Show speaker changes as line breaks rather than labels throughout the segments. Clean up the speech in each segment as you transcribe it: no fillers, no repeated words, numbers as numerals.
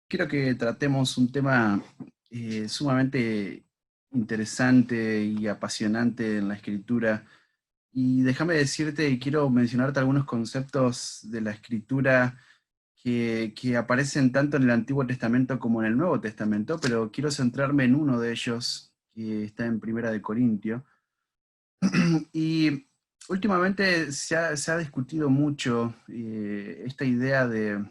Quiero que tratemos un tema sumamente interesante y apasionante en la escritura. Y déjame decirte, y quiero mencionarte algunos conceptos de la escritura que aparecen tanto en el Antiguo Testamento como en el Nuevo Testamento, pero quiero centrarme en uno de ellos, que está en Primera de Corintio. Y últimamente se ha discutido mucho esta idea de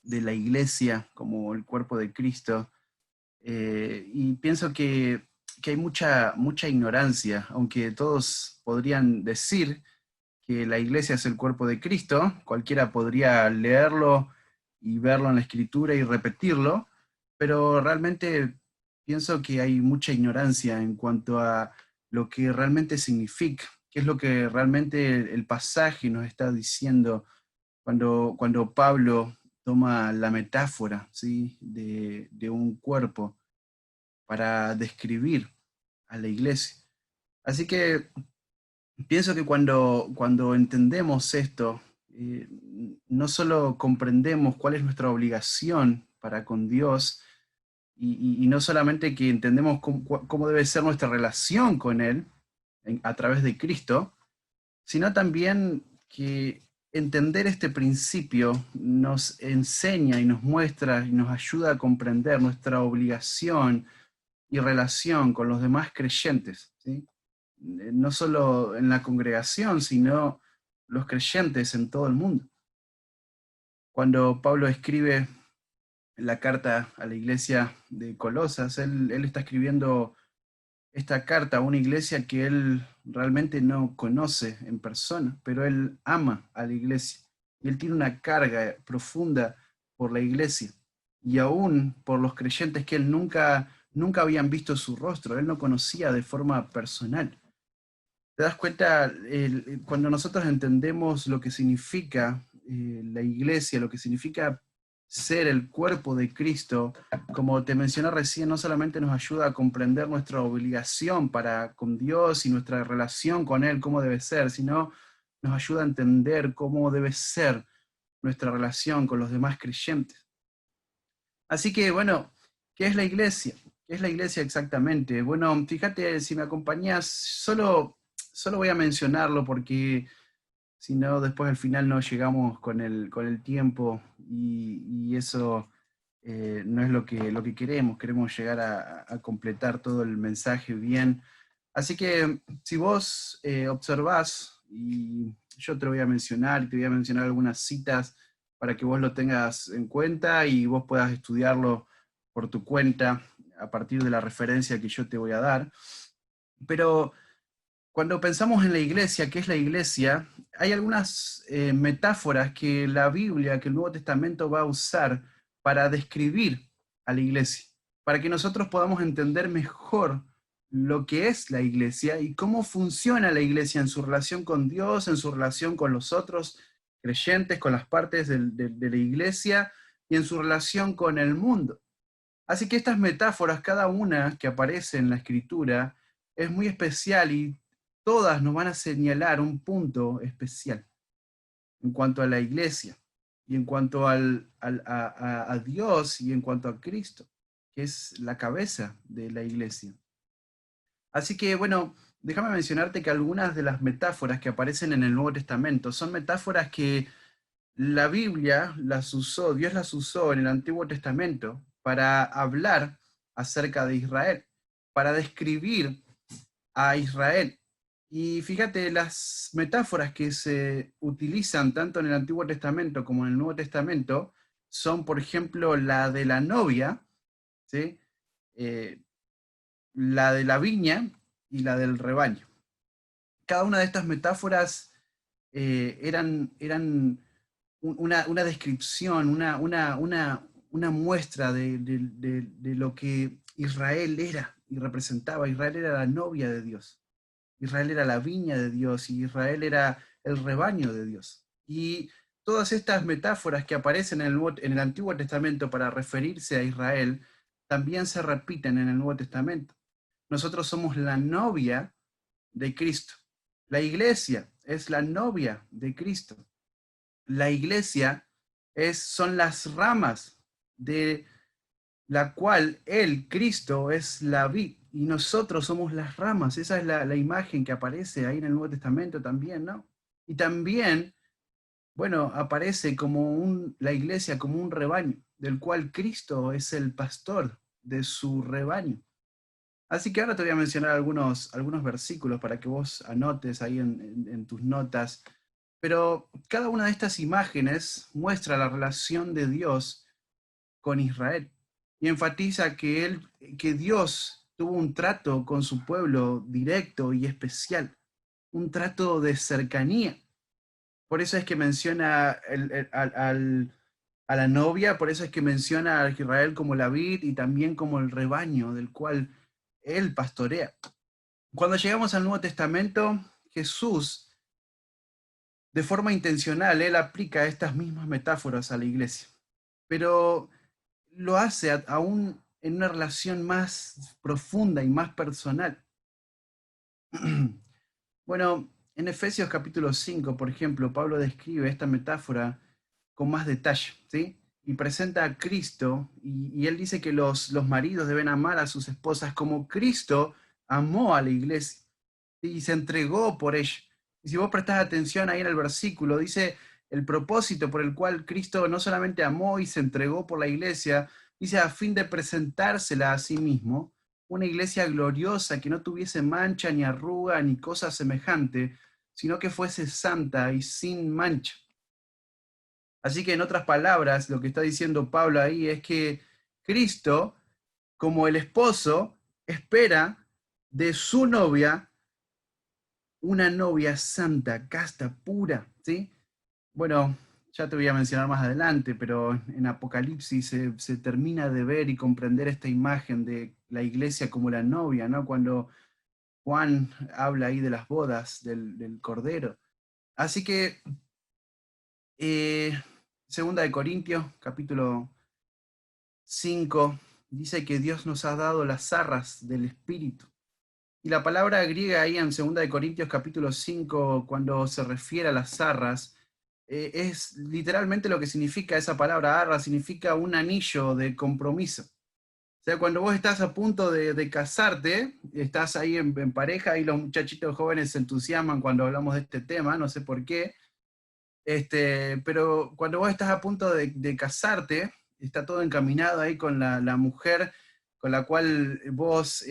la iglesia como el cuerpo de Cristo. Y pienso que hay mucha ignorancia, aunque todos podrían decir que la iglesia es el cuerpo de Cristo, cualquiera podría leerlo y verlo en la escritura y repetirlo, pero realmente pienso que hay mucha ignorancia en cuanto a lo que realmente significa, qué es lo que realmente el pasaje nos está diciendo cuando Pablo toma la metáfora, ¿sí?, de un cuerpo para describir a la iglesia. Así que pienso que cuando entendemos esto, no solo comprendemos cuál es nuestra obligación para con Dios, y no solamente que entendemos cómo debe ser nuestra relación con Él a través de Cristo, sino también que entender este principio nos enseña y nos muestra y nos ayuda a comprender nuestra obligación y relación con los demás creyentes, ¿sí? No solo en la congregación, sino los creyentes en todo el mundo. Cuando Pablo escribe la carta a la iglesia de Colosas, él está escribiendo esta carta a una iglesia que él realmente no conoce en persona, pero él ama a la iglesia. Y él tiene una carga profunda por la iglesia y aún por los creyentes que él nunca habían visto su rostro, él no conocía de forma personal. ¿Te das cuenta? Cuando nosotros entendemos lo que significa la iglesia, lo que significa ser el cuerpo de Cristo, como te mencioné recién, no solamente nos ayuda a comprender nuestra obligación para con Dios y nuestra relación con Él, cómo debe ser, sino nos ayuda a entender cómo debe ser nuestra relación con los demás creyentes. Así que, bueno, ¿qué es la iglesia? ¿Qué es la iglesia exactamente? Bueno, fíjate, si me acompañas, solo voy a mencionarlo porque si no, después al final no llegamos con el tiempo y eso no es lo que queremos. Queremos llegar a completar todo el mensaje bien. Así que si vos observás, y yo te lo voy a mencionar, y te voy a mencionar algunas citas para que vos lo tengas en cuenta y vos puedas estudiarlo por tu cuenta a partir de la referencia que yo te voy a dar. Pero cuando pensamos en la iglesia, ¿qué es la iglesia? Hay algunas metáforas que la Biblia, que el Nuevo Testamento va a usar para describir a la iglesia, para que nosotros podamos entender mejor lo que es la iglesia y cómo funciona la iglesia en su relación con Dios, en su relación con los otros creyentes, con las partes de la iglesia y en su relación con el mundo. Así que estas metáforas, cada una que aparece en la escritura, es muy especial y todas nos van a señalar un punto especial en cuanto a la iglesia y en cuanto a Dios y en cuanto a Cristo, que es la cabeza de la iglesia. Así que, bueno, déjame mencionarte que algunas de las metáforas que aparecen en el Nuevo Testamento son metáforas que la Biblia las usó, Dios las usó en el Antiguo Testamento para hablar acerca de Israel, para describir a Israel. Y fíjate, las metáforas que se utilizan tanto en el Antiguo Testamento como en el Nuevo Testamento son, por ejemplo, la de la novia, ¿sí? Eh, la de la viña y la del rebaño. Cada una de estas metáforas eran una descripción, una muestra de lo que Israel era y representaba. Israel era la novia de Dios. Israel era la viña de Dios y Israel era el rebaño de Dios. Y todas estas metáforas que aparecen en el Antiguo Testamento para referirse a Israel también se repiten en el Nuevo Testamento. Nosotros somos la novia de Cristo. La iglesia es la novia de Cristo. La iglesia son las ramas la cual Él, Cristo, es la vid y nosotros somos las ramas. Esa es la imagen que aparece ahí en el Nuevo Testamento también, ¿no? Y también, bueno, aparece como la iglesia como un rebaño, del cual Cristo es el pastor de su rebaño. Así que ahora te voy a mencionar algunos versículos para que vos anotes ahí en tus notas. Pero cada una de estas imágenes muestra la relación de Dios con Israel y enfatiza que Dios tuvo un trato con su pueblo directo y especial, un trato de cercanía. Por eso es que menciona a la novia, por eso es que menciona a Israel como la vid y también como el rebaño del cual él pastorea. Cuando llegamos al Nuevo Testamento, Jesús, de forma intencional, él aplica estas mismas metáforas a la iglesia, pero lo hace aún en una relación más profunda y más personal. Bueno, en Efesios capítulo 5, por ejemplo, Pablo describe esta metáfora con más detalle, ¿sí? Y presenta a Cristo, y él dice que los maridos deben amar a sus esposas como Cristo amó a la iglesia, ¿sí? Y se entregó por ella. Y si vos prestás atención ahí en el versículo, dice el propósito por el cual Cristo no solamente amó y se entregó por la iglesia, dice a fin de presentársela a sí mismo, una iglesia gloriosa que no tuviese mancha ni arruga ni cosa semejante, sino que fuese santa y sin mancha. Así que en otras palabras, lo que está diciendo Pablo ahí es que Cristo, como el esposo, espera de su novia una novia santa, casta, pura, ¿sí? Bueno, ya te voy a mencionar más adelante, pero en Apocalipsis se termina de ver y comprender esta imagen de la iglesia como la novia, ¿no? Cuando Juan habla ahí de las bodas del Cordero. Así que, eh, Segunda de Corintios, capítulo 5, dice que Dios nos ha dado las arras del Espíritu. Y la palabra griega ahí en Segunda de Corintios, capítulo 5, cuando se refiere a las arras, es literalmente lo que significa esa palabra arra, significa un anillo de compromiso. O sea, cuando vos estás a punto de casarte, estás ahí en pareja y los muchachitos jóvenes se entusiasman cuando hablamos de este tema, no sé por qué, pero cuando vos estás a punto de casarte, está todo encaminado ahí con la mujer con la cual vos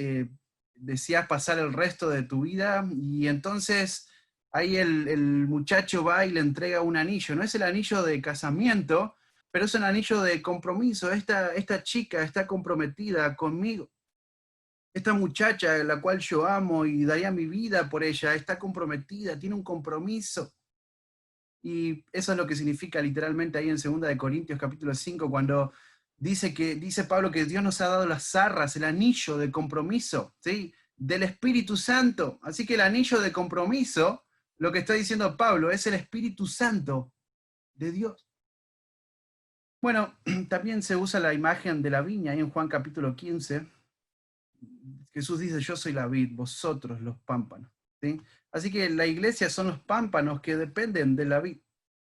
deseas pasar el resto de tu vida, y entonces ahí el muchacho va y le entrega un anillo. No es el anillo de casamiento, pero es un anillo de compromiso. Esta chica está comprometida conmigo. Esta muchacha, la cual yo amo y daría mi vida por ella, está comprometida, tiene un compromiso. Y eso es lo que significa literalmente ahí en 2 Corintios capítulo 5, cuando dice Pablo que Dios nos ha dado las arras, el anillo de compromiso, ¿sí? Del Espíritu Santo. Así que el anillo de compromiso, lo que está diciendo Pablo, es el Espíritu Santo de Dios. Bueno, también se usa la imagen de la viña ahí en Juan capítulo 15. Jesús dice, yo soy la vid, vosotros los pámpanos, ¿sí? Así que la iglesia son los pámpanos que dependen de la vid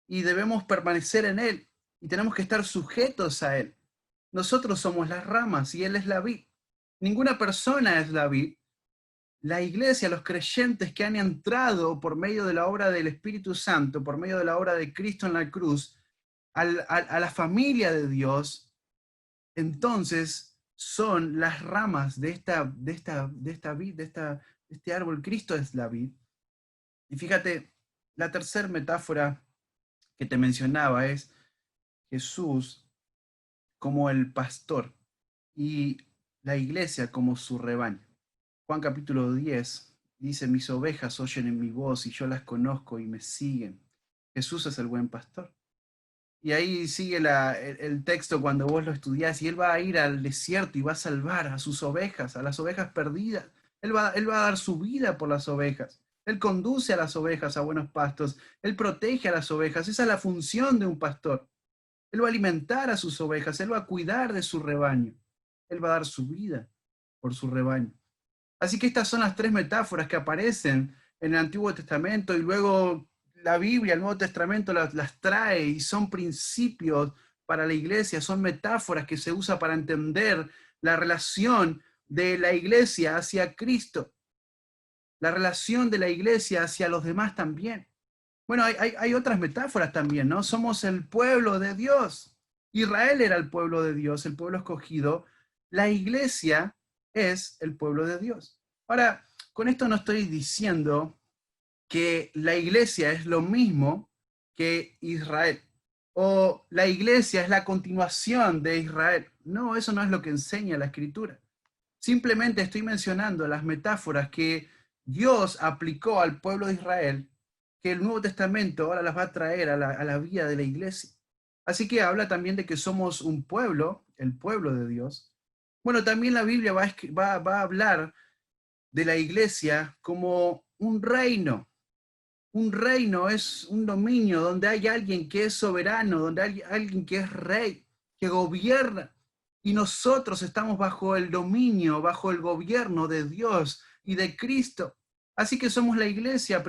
y debemos permanecer en él y tenemos que estar sujetos a él. Nosotros somos las ramas y él es la vid. Ninguna persona es la vid. La iglesia, los creyentes que han entrado por medio de la obra del Espíritu Santo, por medio de la obra de Cristo en la cruz, a la familia de Dios, entonces son las ramas de esta vid, de este árbol. Cristo es la vid. Y fíjate, la tercera metáfora que te mencionaba es Jesús como el pastor y la iglesia como su rebaño. Juan capítulo 10 dice, mis ovejas oyen en mi voz y yo las conozco y me siguen. Jesús es el buen pastor. Y ahí sigue el texto cuando vos lo estudiás, y él va a ir al desierto y va a salvar a sus ovejas, a las ovejas perdidas. Él va a dar su vida por las ovejas. Él conduce a las ovejas a buenos pastos. Él protege a las ovejas. Esa es la función de un pastor. Él va a alimentar a sus ovejas, él va a cuidar de su rebaño, él va a dar su vida por su rebaño. Así que estas son las tres metáforas que aparecen en el Antiguo Testamento y luego la Biblia, el Nuevo Testamento las trae y son principios para la iglesia, son metáforas que se usan para entender la relación de la iglesia hacia Cristo, la relación de la iglesia hacia los demás también. Bueno, hay otras metáforas también, ¿no? Somos el pueblo de Dios. Israel era el pueblo de Dios, el pueblo escogido. La iglesia es el pueblo de Dios. Ahora, con esto no estoy diciendo que la iglesia es lo mismo que Israel, o la iglesia es la continuación de Israel. No, eso no es lo que enseña la Escritura. Simplemente estoy mencionando las metáforas que Dios aplicó al pueblo de Israel, que el Nuevo Testamento ahora las va a traer a la vida de la iglesia. Así que habla también de que somos un pueblo, el pueblo de Dios. Bueno, también la Biblia va a hablar de la iglesia como un reino. Un reino es un dominio donde hay alguien que es soberano, donde hay alguien que es rey, que gobierna. Y nosotros estamos bajo el dominio, bajo el gobierno de Dios y de Cristo. Así que somos la iglesia.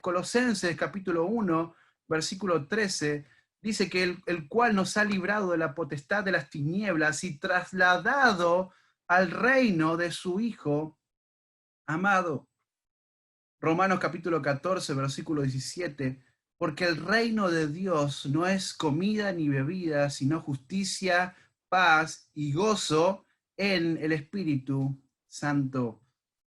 Colosenses capítulo 1, versículo 13, dice que el cual nos ha librado de la potestad de las tinieblas y trasladado al reino de su Hijo amado. Romanos capítulo 14, versículo 17, porque el reino de Dios no es comida ni bebida, sino justicia, paz y gozo en el Espíritu Santo.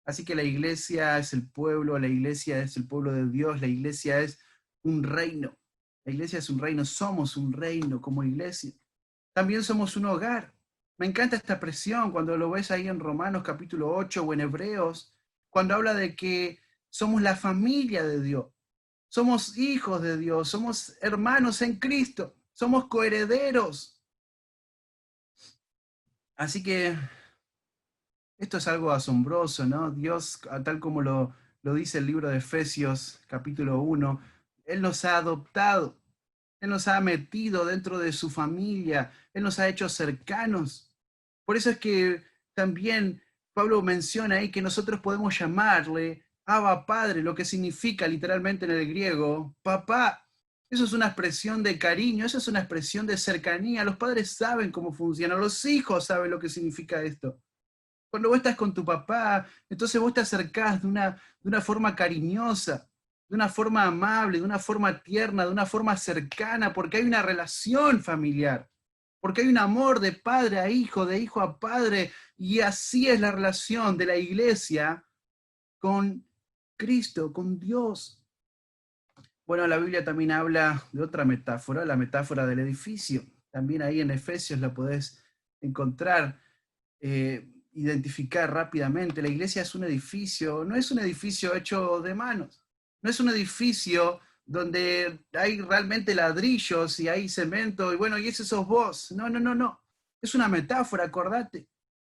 Así que la iglesia es el pueblo, la iglesia es el pueblo de Dios, la iglesia es un reino. La iglesia es un reino, somos un reino como iglesia. También somos un hogar. Me encanta esta expresión cuando lo ves ahí en Romanos capítulo 8 o en Hebreos, cuando habla de que somos la familia de Dios, somos hijos de Dios, somos hermanos en Cristo, somos coherederos. Así que esto es algo asombroso, ¿no? Dios, tal como lo dice el libro de Efesios capítulo 1, Él nos ha adoptado, Él nos ha metido dentro de su familia, Él nos ha hecho cercanos. Por eso es que también Pablo menciona ahí que nosotros podemos llamarle Abba Padre, lo que significa literalmente en el griego, papá. Eso es una expresión de cariño, eso es una expresión de cercanía. Los padres saben cómo funciona, los hijos saben lo que significa esto. Cuando vos estás con tu papá, entonces vos te acercás de una forma cariñosa, de una forma amable, de una forma tierna, de una forma cercana, porque hay una relación familiar, porque hay un amor de padre a hijo, de hijo a padre, y así es la relación de la iglesia con Cristo, con Dios. Bueno, la Biblia también habla de otra metáfora, la metáfora del edificio. También ahí en Efesios la podés encontrar, identificar rápidamente. La iglesia es un edificio, no es un edificio hecho de manos, no es un edificio donde hay realmente ladrillos y hay cemento y bueno, y ese sos vos. No, no, no, no. Es una metáfora, acordate.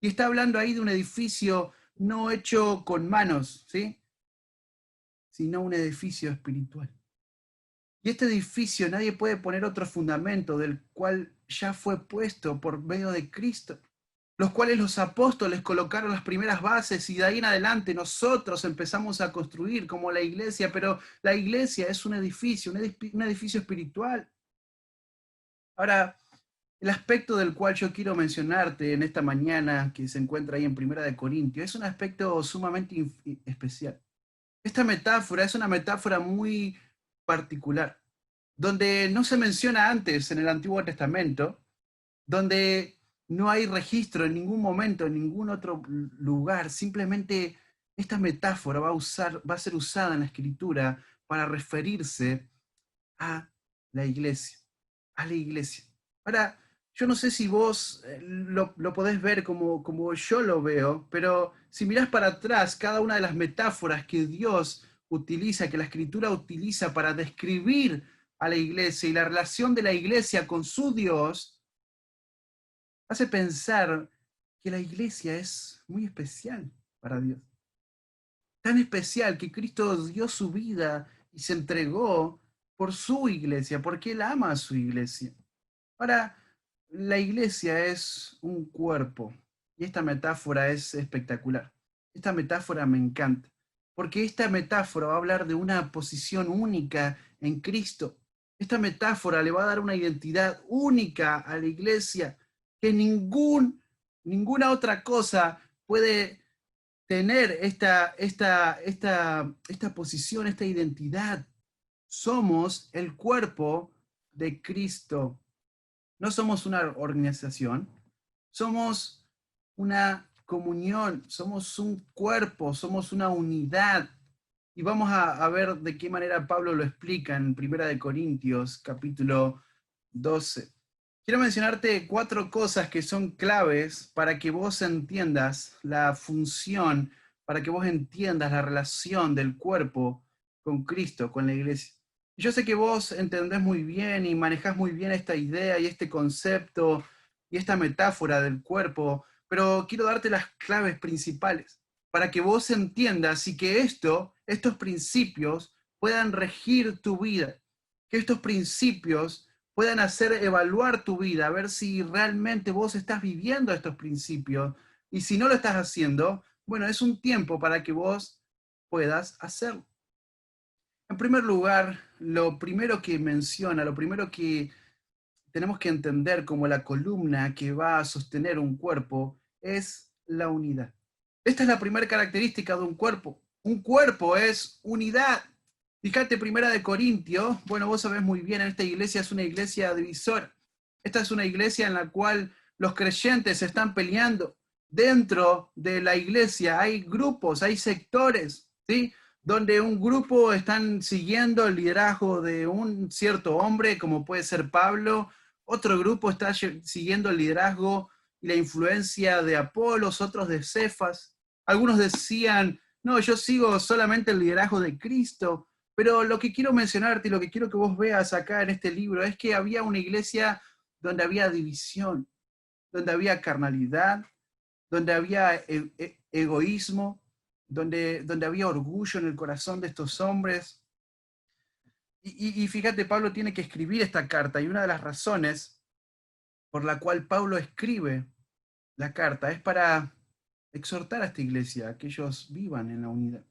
Y está hablando ahí de un edificio no hecho con manos, ¿sí? Sino un edificio espiritual. Y este edificio nadie puede poner otro fundamento del cual ya fue puesto por medio de Cristo, los cuales los apóstoles colocaron las primeras bases y de ahí en adelante nosotros empezamos a construir como la iglesia, pero la iglesia es un edificio, un edificio espiritual. Ahora, el aspecto del cual yo quiero mencionarte en esta mañana, que se encuentra ahí en Primera de Corintios, es un aspecto sumamente especial. Esta metáfora es una metáfora muy particular, donde no se menciona antes en el Antiguo Testamento, donde no hay registro en ningún momento, en ningún otro lugar. Simplemente esta metáfora va a ser usada en la Escritura para referirse a la iglesia, a la iglesia. Ahora, yo no sé si vos lo podés ver como yo lo veo, pero si mirás para atrás, cada una de las metáforas que Dios utiliza, que la Escritura utiliza para describir a la iglesia y la relación de la iglesia con su Dios, hace pensar que la iglesia es muy especial para Dios. Tan especial que Cristo dio su vida y se entregó por su iglesia, porque Él ama a su iglesia. Ahora, la iglesia es un cuerpo y esta metáfora es espectacular. Esta metáfora me encanta, porque esta metáfora va a hablar de una posición única en Cristo. Esta metáfora le va a dar una identidad única a la iglesia que ninguna otra cosa puede tener esta posición, esta identidad. Somos el cuerpo de Cristo. No somos una organización, somos una comunión, somos un cuerpo, somos una unidad. Y vamos a ver de qué manera Pablo lo explica en 1 Corintios, capítulo 12. Quiero mencionarte 4 cosas que son claves para que vos entiendas la función, para que vos entiendas la relación del cuerpo con Cristo, con la iglesia. Yo sé que vos entendés muy bien y manejás muy bien esta idea y este concepto y esta metáfora del cuerpo, pero quiero darte las claves principales para que vos entiendas y que estos principios puedan regir tu vida, que estos principios puedan hacer evaluar tu vida, a ver si realmente vos estás viviendo estos principios, y si no lo estás haciendo, bueno, es un tiempo para que vos puedas hacerlo. En primer lugar, lo primero que menciona, lo primero que tenemos que entender como la columna que va a sostener un cuerpo es la unidad. Esta es la primera característica de un cuerpo. Un cuerpo es unidad. Fíjate, 1 Corintios, bueno, vos sabés muy bien, esta iglesia es una iglesia divisora. Esta es una iglesia en la cual los creyentes se están peleando. Dentro de la iglesia hay grupos, hay sectores, ¿sí? Donde un grupo están siguiendo el liderazgo de un cierto hombre, como puede ser Pablo, otro grupo está siguiendo el liderazgo y la influencia de Apolos, otros de Cefas. Algunos decían, no, yo sigo solamente el liderazgo de Cristo. Pero lo que quiero mencionarte y lo que quiero que vos veas acá en este libro es que había una iglesia donde había división, donde había carnalidad, donde había egoísmo, donde había orgullo en el corazón de estos hombres. Y fíjate, Pablo tiene que escribir esta carta y una de las razones por la cual Pablo escribe la carta es para exhortar a esta iglesia a que ellos vivan en la unidad.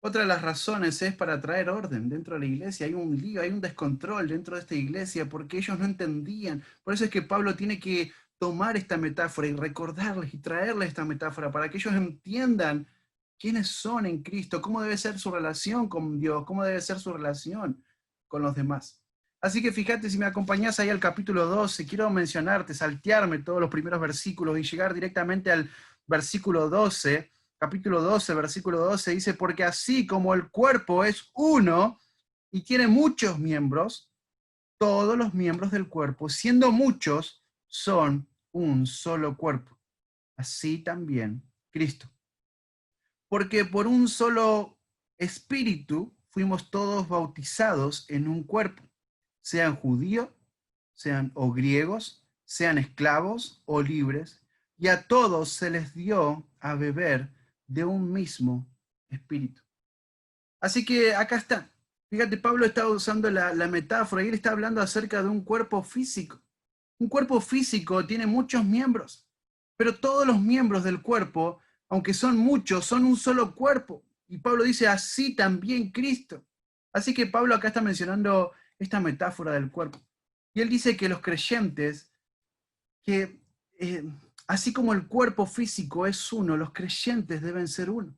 Otra de las razones es para traer orden dentro de la iglesia. Hay un lío, hay un descontrol dentro de esta iglesia porque ellos no entendían. Por eso es que Pablo tiene que tomar esta metáfora y recordarles y traerles esta metáfora para que ellos entiendan quiénes son en Cristo, cómo debe ser su relación con Dios, cómo debe ser su relación con los demás. Así que fíjate, si me acompañás ahí al capítulo 12, quiero mencionarte, saltearme todos los primeros versículos y llegar directamente al versículo 12. Capítulo 12, versículo 12 dice, porque así como el cuerpo es uno y tiene muchos miembros, todos los miembros del cuerpo, siendo muchos, son un solo cuerpo. Así también Cristo. Porque por un solo espíritu fuimos todos bautizados en un cuerpo, sean judíos, sean o griegos, sean esclavos o libres, y a todos se les dio a beber de un mismo espíritu. Así que acá está. Fíjate, Pablo está usando la metáfora y él está hablando acerca de un cuerpo físico. Un cuerpo físico tiene muchos miembros, pero todos los miembros del cuerpo, aunque son muchos, son un solo cuerpo. Y Pablo dice, así también Cristo. Así que Pablo acá está mencionando esta metáfora del cuerpo. Y él dice que los creyentes, que así como el cuerpo físico es uno, los creyentes deben ser uno.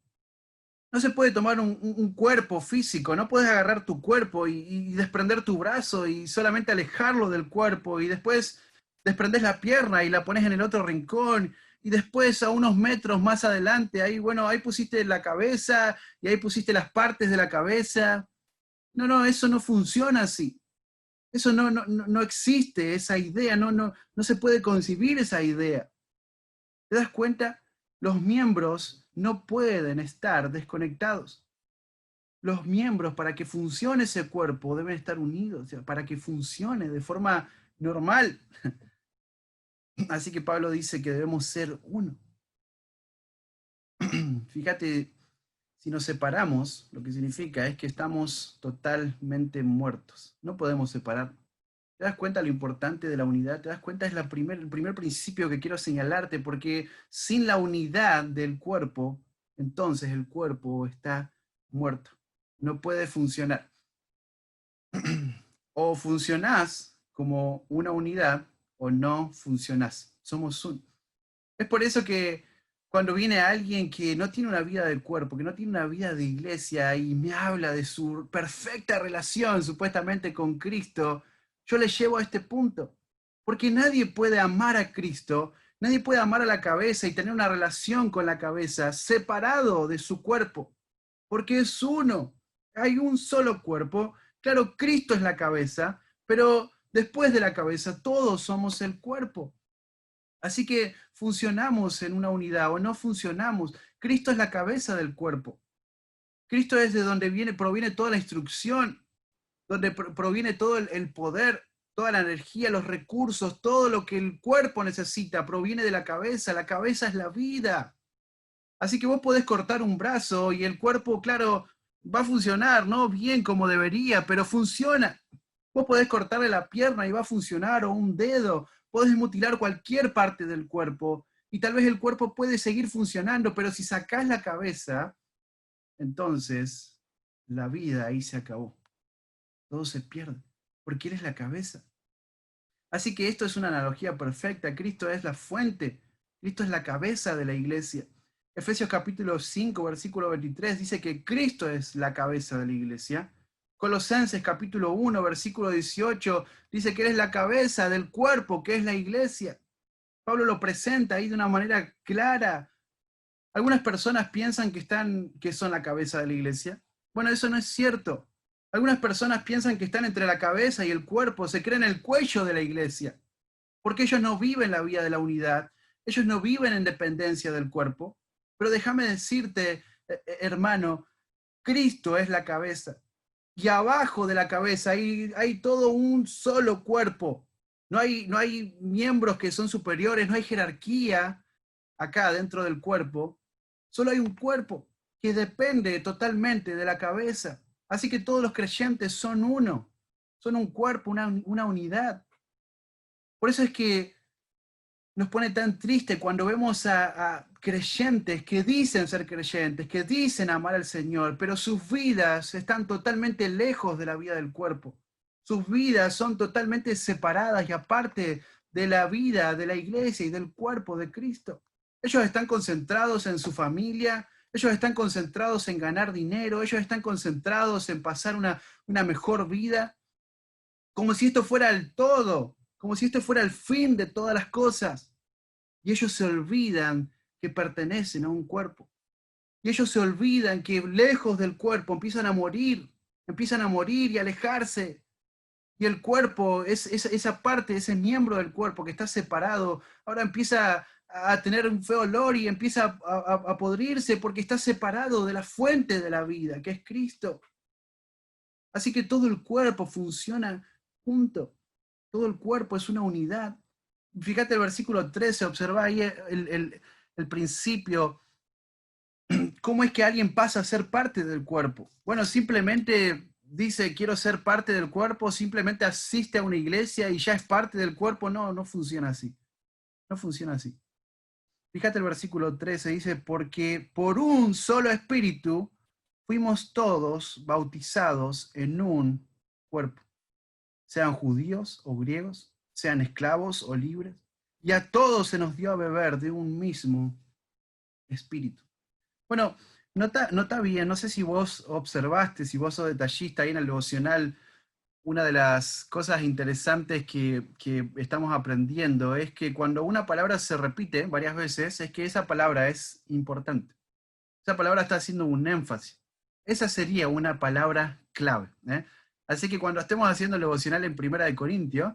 No se puede tomar un cuerpo físico, no puedes agarrar tu cuerpo y desprender tu brazo y solamente alejarlo del cuerpo y después desprendes la pierna y la pones en el otro rincón y después a unos metros más adelante, ahí, bueno, ahí pusiste la cabeza y ahí pusiste las partes de la cabeza. No, no, eso no funciona así. Eso no existe, esa idea, no se puede concebir esa idea. ¿Te das cuenta? Los miembros no pueden estar desconectados. Los miembros, para que funcione ese cuerpo, deben estar unidos, o sea, para que funcione de forma normal. Así que Pablo dice que debemos ser uno. Fíjate, si nos separamos, lo que significa es que estamos totalmente muertos. No podemos separar. ¿Te das cuenta lo importante de la unidad? ¿Te das cuenta? Es el primer principio que quiero señalarte, porque sin la unidad del cuerpo, entonces el cuerpo está muerto. No puede funcionar. O funcionás como una unidad o no funcionás. Somos uno. Es por eso que cuando viene alguien que no tiene una vida del cuerpo, que no tiene una vida de iglesia y me habla de su perfecta relación supuestamente con Cristo, yo le llevo a este punto. Porque nadie puede amar a Cristo, nadie puede amar a la cabeza y tener una relación con la cabeza separado de su cuerpo, porque es uno. Hay un solo cuerpo. Claro, Cristo es la cabeza, pero después de la cabeza todos somos el cuerpo. Así que funcionamos en una unidad o no funcionamos. Cristo es la cabeza del cuerpo. Cristo es de donde proviene toda la instrucción, donde proviene todo el poder, toda la energía, los recursos, todo lo que el cuerpo necesita proviene de la cabeza. La cabeza es la vida. Así que vos podés cortar un brazo y el cuerpo, claro, va a funcionar, no bien como debería, pero funciona. Vos podés cortarle la pierna y va a funcionar, o un dedo, podés mutilar cualquier parte del cuerpo y tal vez el cuerpo puede seguir funcionando, pero si sacás la cabeza, entonces la vida ahí se acabó. Todo se pierde, porque eres la cabeza. Así que esto es una analogía perfecta. Cristo es la fuente, Cristo es la cabeza de la iglesia. Efesios capítulo 5, versículo 23 dice que Cristo es la cabeza de la iglesia. Colosenses capítulo 1, versículo 18 dice que Él es la cabeza del cuerpo, que es la iglesia. Pablo lo presenta ahí de una manera clara. Algunas personas piensan que son la cabeza de la iglesia. Bueno, eso no es cierto. Algunas personas piensan que están entre la cabeza y el cuerpo, se creen el cuello de la iglesia, porque ellos no viven la vida de la unidad, ellos no viven en dependencia del cuerpo. Pero déjame decirte, hermano, Cristo es la cabeza. Y abajo de la cabeza hay todo un solo cuerpo. No hay miembros que son superiores, no hay jerarquía acá dentro del cuerpo. Solo hay un cuerpo que depende totalmente de la cabeza. Así que todos los creyentes son uno, son un cuerpo, una unidad. Por eso es que nos pone tan triste cuando vemos a creyentes que dicen ser creyentes, que dicen amar al Señor, pero sus vidas están totalmente lejos de la vida del cuerpo. Sus vidas son totalmente separadas y aparte de la vida de la iglesia y del cuerpo de Cristo. Ellos están concentrados en su familia, ellos están concentrados en ganar dinero, ellos están concentrados en pasar una mejor vida, como si esto fuera el todo, como si esto fuera el fin de todas las cosas. Y ellos se olvidan que pertenecen a un cuerpo. Y ellos se olvidan que lejos del cuerpo empiezan a morir y alejarse. Y el cuerpo, esa parte, ese miembro del cuerpo que está separado, ahora empieza a tener un feo olor y empieza a podrirse porque está separado de la fuente de la vida, que es Cristo. Así que todo el cuerpo funciona junto. Todo el cuerpo es una unidad. Fíjate el versículo 13, observa ahí el principio. ¿Cómo es que alguien pasa a ser parte del cuerpo? Bueno, simplemente dice, quiero ser parte del cuerpo, simplemente asiste a una iglesia y ya es parte del cuerpo. No, no funciona así. No funciona así. Fíjate el versículo 13, dice, porque por un solo espíritu fuimos todos bautizados en un cuerpo, sean judíos o griegos, sean esclavos o libres, y a todos se nos dio a beber de un mismo espíritu. Bueno, nota bien, no sé si vos observaste, si vos sos detallista ahí en el devocional, una de las cosas interesantes que estamos aprendiendo es que cuando una palabra se repite varias veces, es que esa palabra es importante. Esa palabra está haciendo un énfasis. Esa sería una palabra clave, ¿eh? Así que cuando estemos haciendo el devocional en Primera de Corintios,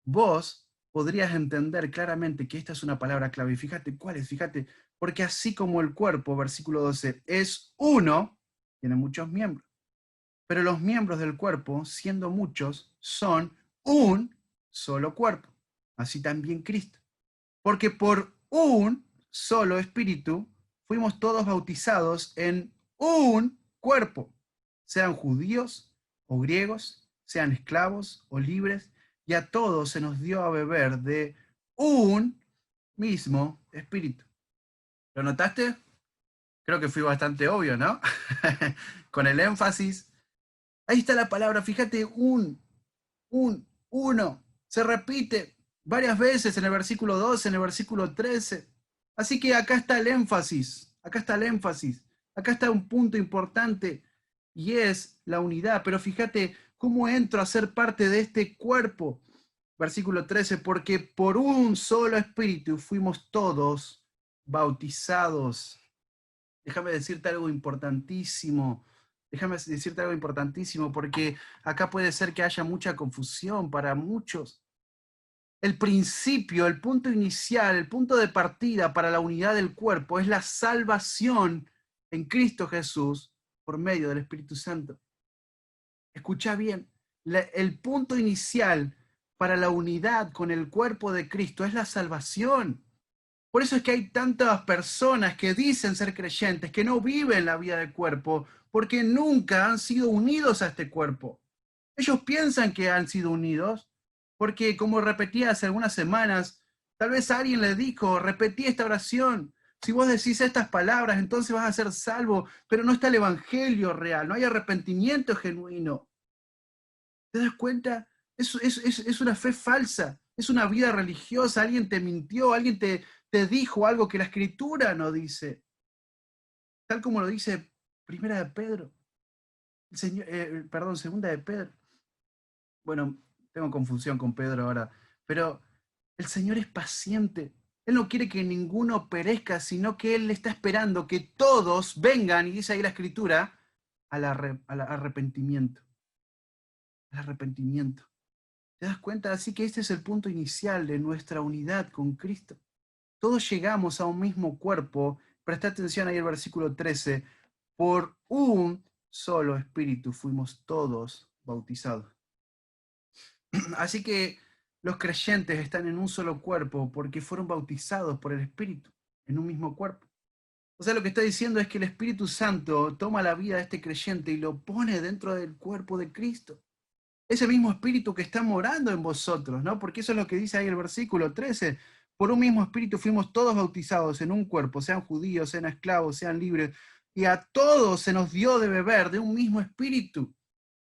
vos podrías entender claramente que esta es una palabra clave. Y fíjate cuál es, fíjate, porque así como el cuerpo, versículo 12, es uno, tiene muchos miembros, pero los miembros del cuerpo, siendo muchos, son un solo cuerpo. Así también Cristo. Porque por un solo espíritu fuimos todos bautizados en un cuerpo, sean judíos o griegos, sean esclavos o libres, y a todos se nos dio a beber de un mismo espíritu. ¿Lo notaste? Creo que fui bastante obvio, ¿no? Con el énfasis. Ahí está la palabra, fíjate, un. uno. Se repite varias veces en el versículo 12, en el versículo 13. Así que acá está el énfasis, acá está el énfasis, acá está un punto importante y es la unidad. Pero fíjate cómo entro a ser parte de este cuerpo. Versículo 13, porque por un solo espíritu fuimos todos bautizados. Déjame decirte algo importantísimo. Déjame decirte algo importantísimo, porque acá puede ser que haya mucha confusión para muchos. El principio, el punto inicial, el punto de partida para la unidad del cuerpo es la salvación en Cristo Jesús por medio del Espíritu Santo. Escucha bien, el punto inicial para la unidad con el cuerpo de Cristo es la salvación. Por eso es que hay tantas personas que dicen ser creyentes, que no viven la vida del cuerpo, porque nunca han sido unidos a este cuerpo. Ellos piensan que han sido unidos, porque como repetí hace algunas semanas, tal vez alguien le dijo, repetí esta oración. Si vos decís estas palabras, entonces vas a ser salvo, pero no está el evangelio real, no hay arrepentimiento genuino. ¿Te das cuenta? Es una fe falsa, es una vida religiosa, alguien te mintió, alguien te dijo algo que la escritura no dice, tal como lo dice Primera de Pedro, Segunda de Pedro. Bueno, tengo confusión con Pedro ahora, pero el Señor es paciente. Él no quiere que ninguno perezca, sino que Él está esperando que todos vengan, y dice ahí la escritura, al arrepentimiento. Al arrepentimiento. ¿Te das cuenta? Así que este es el punto inicial de nuestra unidad con Cristo. Todos llegamos a un mismo cuerpo. Presta atención ahí al versículo 13. Por un solo espíritu fuimos todos bautizados. Así que los creyentes están en un solo cuerpo porque fueron bautizados por el Espíritu en un mismo cuerpo. O sea, lo que está diciendo es que el Espíritu Santo toma la vida de este creyente y lo pone dentro del cuerpo de Cristo. Ese mismo espíritu que está morando en vosotros, ¿no? Porque eso es lo que dice ahí el versículo 13. Por un mismo espíritu fuimos todos bautizados en un cuerpo, sean judíos, sean esclavos, sean libres, y a todos se nos dio de beber de un mismo espíritu.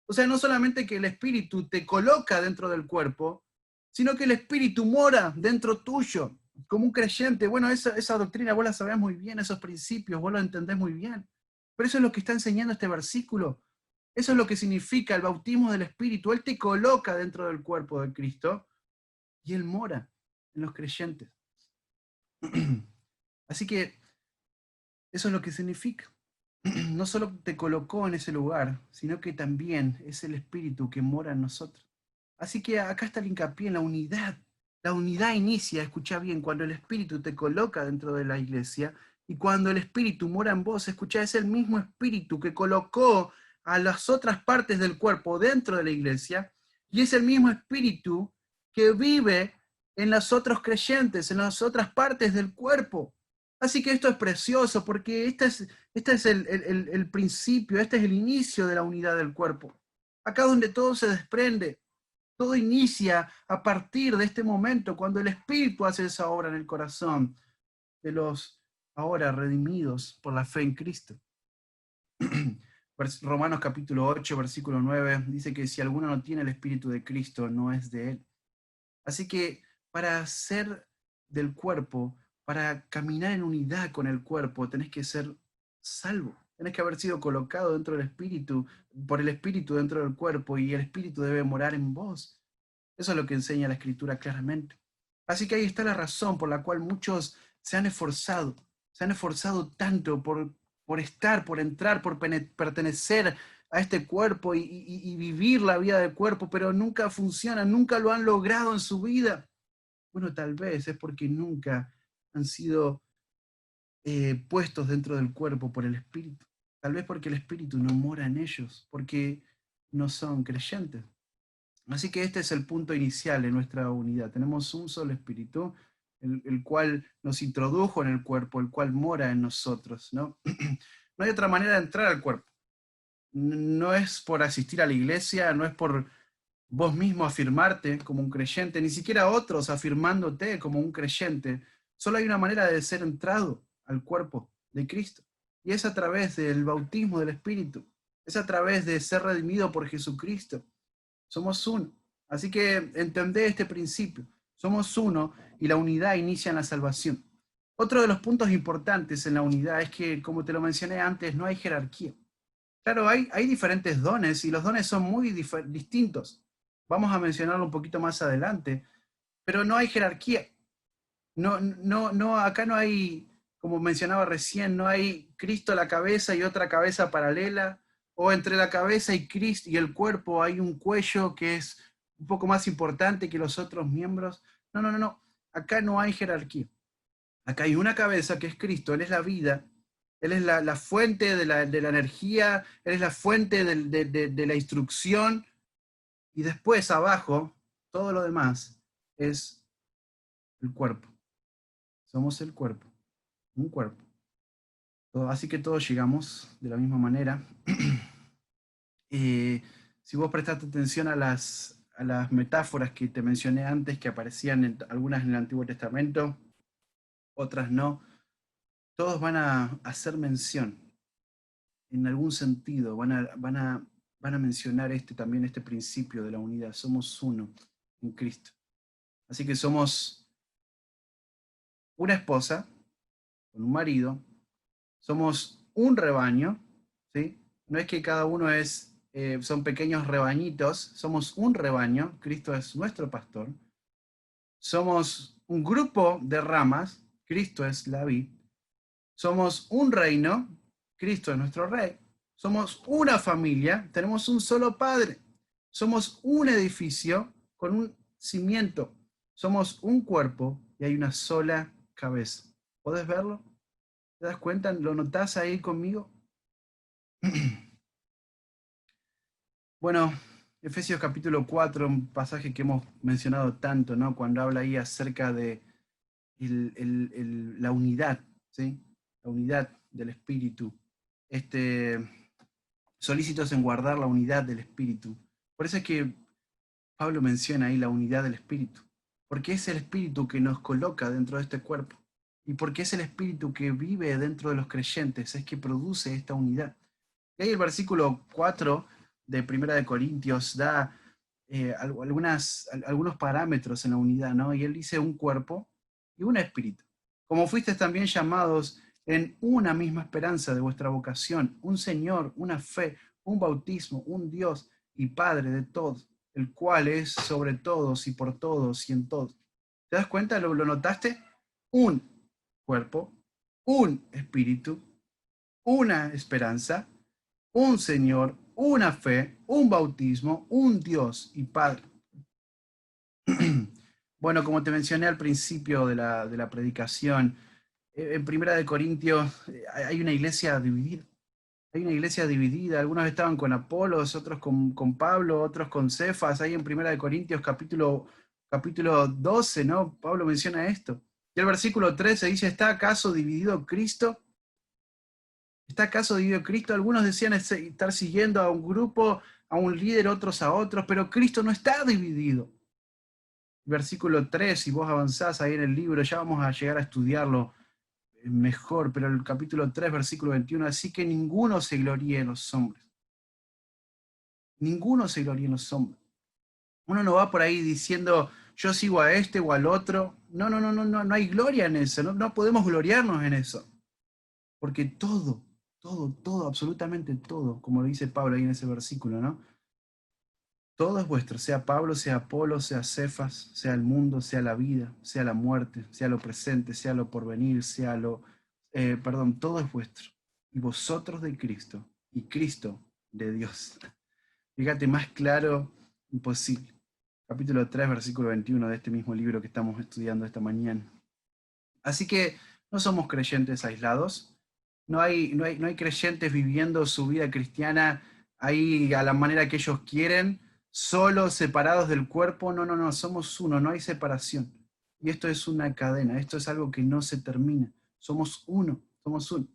O sea, no solamente que el espíritu te coloca dentro del cuerpo, sino que el espíritu mora dentro tuyo, como un creyente. Bueno, esa doctrina vos la sabés muy bien, esos principios, vos lo entendés muy bien. Pero eso es lo que está enseñando este versículo. Eso es lo que significa el bautismo del Espíritu. Él te coloca dentro del cuerpo de Cristo y Él mora en los creyentes. Así que eso es lo que significa. No solo te colocó en ese lugar, sino que también es el Espíritu que mora en nosotros. Así que acá está el hincapié en la unidad. La unidad inicia, escucha bien, cuando el Espíritu te coloca dentro de la iglesia y cuando el Espíritu mora en vos, escucha, es el mismo Espíritu que colocó a las otras partes del cuerpo dentro de la iglesia y es el mismo Espíritu que vive en los otros creyentes, en las otras partes del cuerpo. Así que esto es precioso porque este es el principio, este es el inicio de la unidad del cuerpo. Acá donde todo se desprende, todo inicia a partir de este momento, cuando el Espíritu hace esa obra en el corazón de los ahora redimidos por la fe en Cristo. Romanos capítulo 8, versículo 9, dice que si alguno no tiene el Espíritu de Cristo, no es de él. Así que para ser del cuerpo, para caminar en unidad con el cuerpo, tenés que ser salvo. Tenés que haber sido colocado dentro del Espíritu, por el Espíritu dentro del cuerpo, y el Espíritu debe morar en vos. Eso es lo que enseña la Escritura claramente. Así que ahí está la razón por la cual muchos se han esforzado tanto por estar, por entrar, por pertenecer a este cuerpo y vivir la vida del cuerpo, pero nunca funciona, nunca lo han logrado en su vida. Bueno, tal vez es porque nunca han sido puestos dentro del cuerpo por el Espíritu. Tal vez porque el Espíritu no mora en ellos, porque no son creyentes. Así que este es el punto inicial de nuestra unidad. Tenemos un solo espíritu, el cual nos introdujo en el cuerpo, el cual mora en nosotros, ¿no? No hay otra manera de entrar al cuerpo. No es por asistir a la iglesia, no es por vos mismo afirmarte como un creyente, ni siquiera otros afirmándote como un creyente. Solo hay una manera de ser entrado al cuerpo de Cristo. Y es a través del bautismo del Espíritu. Es a través de ser redimido por Jesucristo. Somos uno. Así que entendé este principio. Somos uno y la unidad inicia en la salvación. Otro de los puntos importantes en la unidad es que, como te lo mencioné antes, no hay jerarquía. Claro, hay diferentes dones y los dones son muy distintos. Vamos a mencionarlo un poquito más adelante, pero no hay jerarquía. No, acá no hay, como mencionaba recién, no hay Cristo a la cabeza y otra cabeza paralela, o entre la cabeza y Cristo y el cuerpo hay un cuello que es un poco más importante que los otros miembros. No. Acá no hay jerarquía. Acá hay una cabeza que es Cristo, Él es la vida, Él es la fuente de la energía, Él es la fuente de la instrucción, y después abajo, todo lo demás es el cuerpo. Somos el cuerpo, un cuerpo. Así que todos llegamos de la misma manera. Si vos prestaste atención a las metáforas que te mencioné antes, que aparecían algunas en el Antiguo Testamento, otras no, todos van a hacer mención en algún sentido, van a mencionar también este principio de la unidad. Somos uno en Cristo. Así que somos una esposa con un marido, somos un rebaño, ¿sí? No es que cada uno son pequeños rebañitos, somos un rebaño, Cristo es nuestro pastor. Somos un grupo de ramas, Cristo es la vid. Somos un reino, Cristo es nuestro rey. Somos una familia, tenemos un solo Padre. Somos un edificio con un cimiento. Somos un cuerpo y hay una sola cabeza. ¿Podés verlo? ¿Te das cuenta? ¿Lo notás ahí conmigo? Bueno, Efesios capítulo 4, un pasaje que hemos mencionado tanto, ¿no? Cuando habla ahí acerca de la unidad, ¿sí? La unidad del Espíritu. Solícitos en guardar la unidad del Espíritu. Por eso es que Pablo menciona ahí la unidad del Espíritu, porque es el Espíritu que nos coloca dentro de este cuerpo, y porque es el Espíritu que vive dentro de los creyentes, es que produce esta unidad. Y ahí el versículo 4 de Primera de Corintios da algunos parámetros en la unidad, ¿no? Y él dice un cuerpo y un espíritu. Como fuisteis también llamados en una misma esperanza de vuestra vocación, un Señor, una fe, un bautismo, un Dios y Padre de todos, el cual es sobre todos y por todos y en todos. ¿Te das cuenta? ¿Lo notaste? Un cuerpo, un espíritu, una esperanza, un Señor, una fe, un bautismo, un Dios y Padre. Bueno, como te mencioné al principio de la predicación, en Primera de Corintios hay una iglesia dividida. Hay una iglesia dividida. Algunos estaban con Apolos, otros con Pablo, otros con Cefas. Ahí en Primera de Corintios capítulo 12, ¿no? Pablo menciona esto. Y el versículo 13 dice, ¿está acaso dividido Cristo? ¿Está acaso dividido Cristo? Algunos decían estar siguiendo a un grupo, a un líder, otros a otros, pero Cristo no está dividido. Versículo 3, si vos avanzás ahí en el libro, ya vamos a llegar a estudiarlo mejor, pero el capítulo 3, versículo 21, así que ninguno se gloríe en los hombres. Ninguno se gloríe en los hombres. Uno no va por ahí diciendo, yo sigo a este o al otro. No hay gloria en eso, no podemos gloriarnos en eso. Porque todo, absolutamente todo, como lo dice Pablo ahí en ese versículo, ¿no? Todo es vuestro, sea Pablo, sea Apolo, sea Cefas, sea el mundo, sea la vida, sea la muerte, sea lo presente, sea lo porvenir, todo es vuestro. Y vosotros de Cristo, y Cristo de Dios. Fíjate, más claro, imposible. Capítulo 3, versículo 21 de este mismo libro que estamos estudiando esta mañana. Así que no somos creyentes aislados, no hay creyentes viviendo su vida cristiana ahí a la manera que ellos quieren, solos, separados del cuerpo. No, somos uno, no hay separación. Y esto es una cadena, esto es algo que no se termina. Somos uno, somos uno.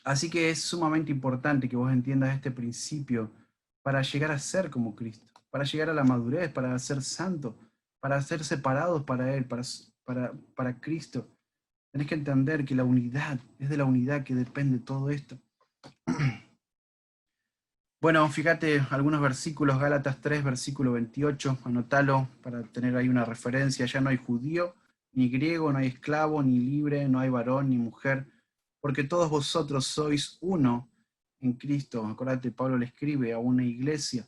Así que es sumamente importante que vos entiendas este principio para llegar a ser como Cristo, para llegar a la madurez, para ser santo, para ser separados para Él, para Cristo. Tenés que entender que la unidad, es de la unidad que depende todo esto. Bueno, fíjate algunos versículos, Gálatas 3, versículo 28, anótalo para tener ahí una referencia. Ya no hay judío, ni griego, no hay esclavo, ni libre, no hay varón, ni mujer, porque todos vosotros sois uno en Cristo. Acuérdate, Pablo le escribe a una iglesia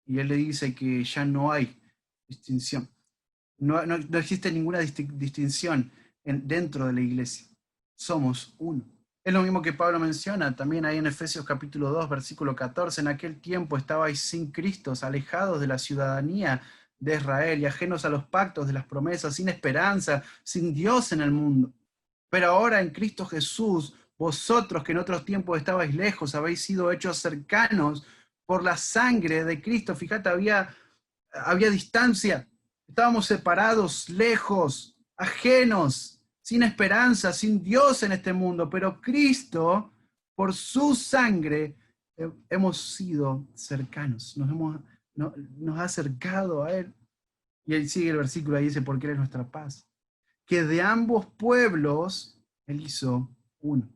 y él le dice que ya no hay distinción. No existe ninguna distinción dentro de la iglesia. Somos uno. Es lo mismo que Pablo menciona también ahí en Efesios capítulo 2, versículo 14. En aquel tiempo estabais sin Cristo, alejados de la ciudadanía de Israel y ajenos a los pactos de las promesas, sin esperanza, sin Dios en el mundo. Pero ahora en Cristo Jesús, vosotros que en otros tiempos estabais lejos, habéis sido hechos cercanos por la sangre de Cristo. Fíjate, había distancia. Estábamos separados, lejos, ajenos, sin esperanza, sin Dios en este mundo, pero Cristo, por su sangre, hemos sido cercanos, nos ha acercado a Él. Y ahí sigue el versículo, ahí dice, porque Él es nuestra paz. Que de ambos pueblos Él hizo uno.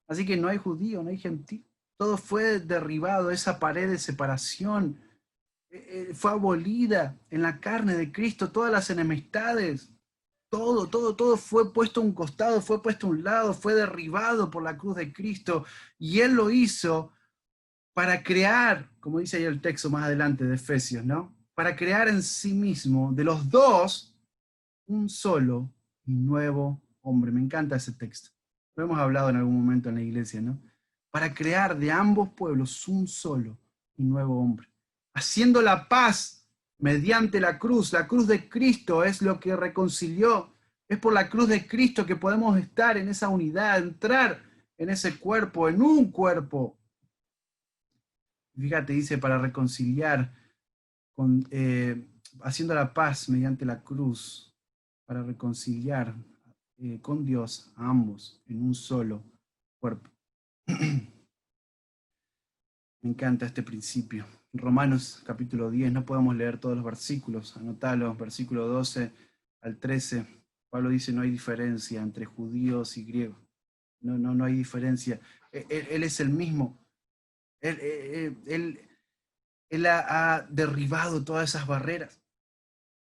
Así que no hay judío, no hay gentil. Todo fue derribado, esa pared de separación fue abolida en la carne de Cristo, todas las enemistades, todo fue puesto a un costado, fue puesto a un lado, fue derribado por la cruz de Cristo, y Él lo hizo para crear, como dice ahí el texto más adelante de Efesios, ¿no? Para crear en sí mismo, de los dos, un solo y nuevo hombre. Me encanta ese texto. Lo hemos hablado en algún momento en la iglesia, ¿no? Para crear de ambos pueblos un solo y nuevo hombre, haciendo la paz mediante la cruz. La cruz de Cristo es lo que reconcilió. Es por la cruz de Cristo que podemos estar en esa unidad, entrar en ese cuerpo, en un cuerpo. Fíjate, dice, para reconciliar, haciendo la paz mediante la cruz, para reconciliar con Dios a ambos en un solo cuerpo. Me encanta este principio. Romanos capítulo 10, no podemos leer todos los versículos, anotalo, versículo 12 al 13. Pablo dice, no hay diferencia entre judíos y griegos. No hay diferencia. Él es el mismo. Él ha derribado todas esas barreras.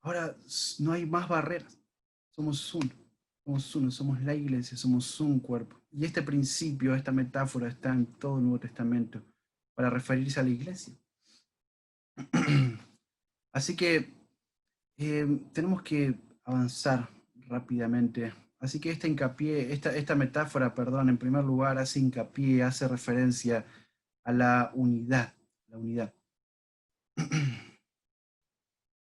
Ahora no hay más barreras. Somos uno, somos la iglesia, somos un cuerpo. Y este principio, esta metáfora está en todo el Nuevo Testamento para referirse a la iglesia. Así que tenemos que avanzar rápidamente. Así que esta metáfora, perdón, en primer lugar, hace hincapié, hace referencia a la unidad. La unidad.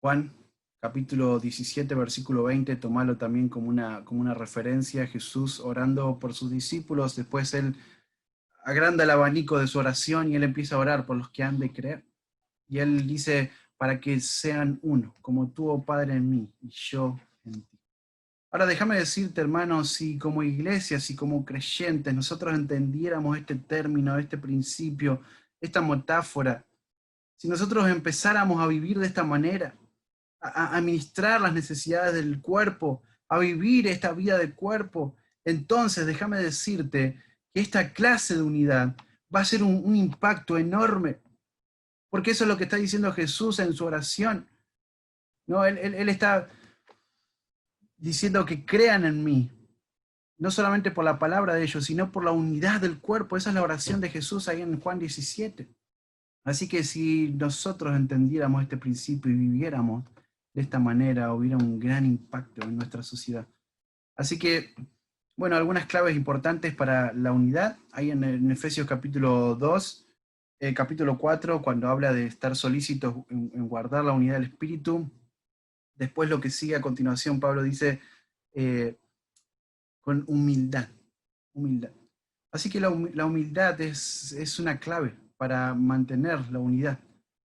Juan, capítulo 17, versículo 20, tomalo también como una referencia. Jesús orando por sus discípulos, después él agranda el abanico de su oración y él empieza a orar por los que han de creer. Y él dice, para que sean uno, como tú, oh Padre, en mí y yo en ti. Ahora déjame decirte, hermano, si como iglesia, si como creyentes nosotros entendiéramos este término, este principio, esta metáfora, si nosotros empezáramos a vivir de esta manera, a administrar las necesidades del cuerpo, a vivir esta vida de cuerpo, entonces déjame decirte que esta clase de unidad va a ser un impacto enorme, porque eso es lo que está diciendo Jesús en su oración. ¿No? Él está diciendo que crean en mí, no solamente por la palabra de ellos, sino por la unidad del cuerpo. Esa es la oración de Jesús ahí en Juan 17. Así que si nosotros entendiéramos este principio y viviéramos de esta manera, hubiera un gran impacto en nuestra sociedad. Así que, bueno, algunas claves importantes para la unidad, ahí en Efesios capítulo 2, capítulo 4, cuando habla de estar solícitos en guardar la unidad del espíritu. Después lo que sigue a continuación, Pablo dice, con humildad, humildad. Así que la humildad es una clave para mantener la unidad,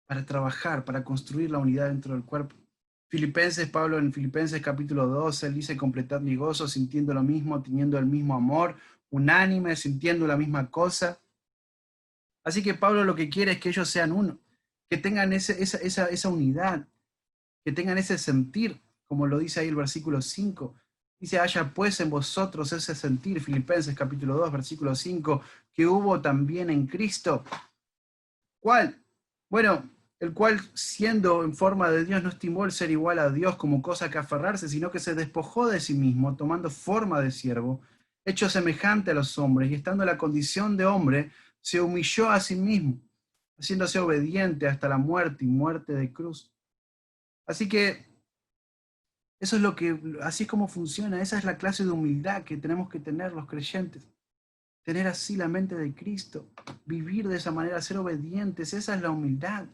para trabajar, para construir la unidad dentro del cuerpo. Pablo en Filipenses capítulo 2, él dice, completad mi gozo sintiendo lo mismo, teniendo el mismo amor, unánime, sintiendo la misma cosa. Así que Pablo lo que quiere es que ellos sean uno, que tengan esa unidad, que tengan ese sentir, como lo dice ahí el versículo 5. Dice, haya pues en vosotros ese sentir, Filipenses capítulo 2, versículo 5, que hubo también en Cristo. ¿Cuál? Bueno, el cual siendo en forma de Dios no estimó el ser igual a Dios como cosa que aferrarse, sino que se despojó de sí mismo, tomando forma de siervo, hecho semejante a los hombres, y estando en la condición de hombre, se humilló a sí mismo, haciéndose obediente hasta la muerte y muerte de cruz. Así que eso es así es como funciona, esa es la clase de humildad que tenemos que tener los creyentes. Tener así la mente de Cristo, vivir de esa manera, ser obedientes, esa es la humildad.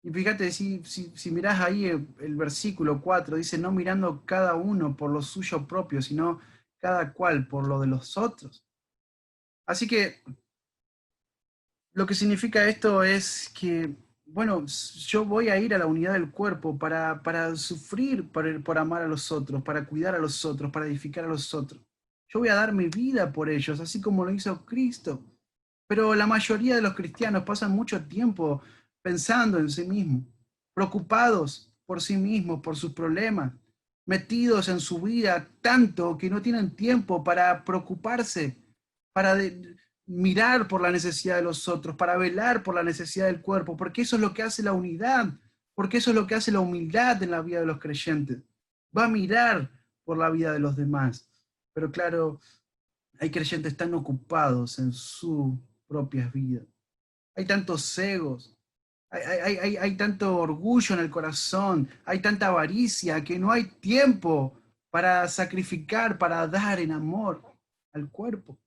Y fíjate, si mirás ahí el versículo 4 dice, no mirando cada uno por lo suyo propio, sino cada cual por lo de los otros. Así que lo que significa esto es que, bueno, yo voy a ir a la unidad del cuerpo para sufrir por amar a los otros, para cuidar a los otros, para edificar a los otros. Yo voy a dar mi vida por ellos, así como lo hizo Cristo. Pero la mayoría de los cristianos pasan mucho tiempo pensando en sí mismos, preocupados por sí mismos, por sus problemas, metidos en su vida tanto que no tienen tiempo para preocuparse, para mirar por la necesidad de los otros, para velar por la necesidad del cuerpo, porque eso es lo que hace la unidad, porque eso es lo que hace la humildad en la vida de los creyentes. Va a mirar por la vida de los demás. Pero claro, hay creyentes tan ocupados en sus propias vidas. Hay tantos egos, hay tanto orgullo en el corazón, hay tanta avaricia que no hay tiempo para sacrificar, para dar en amor al cuerpo.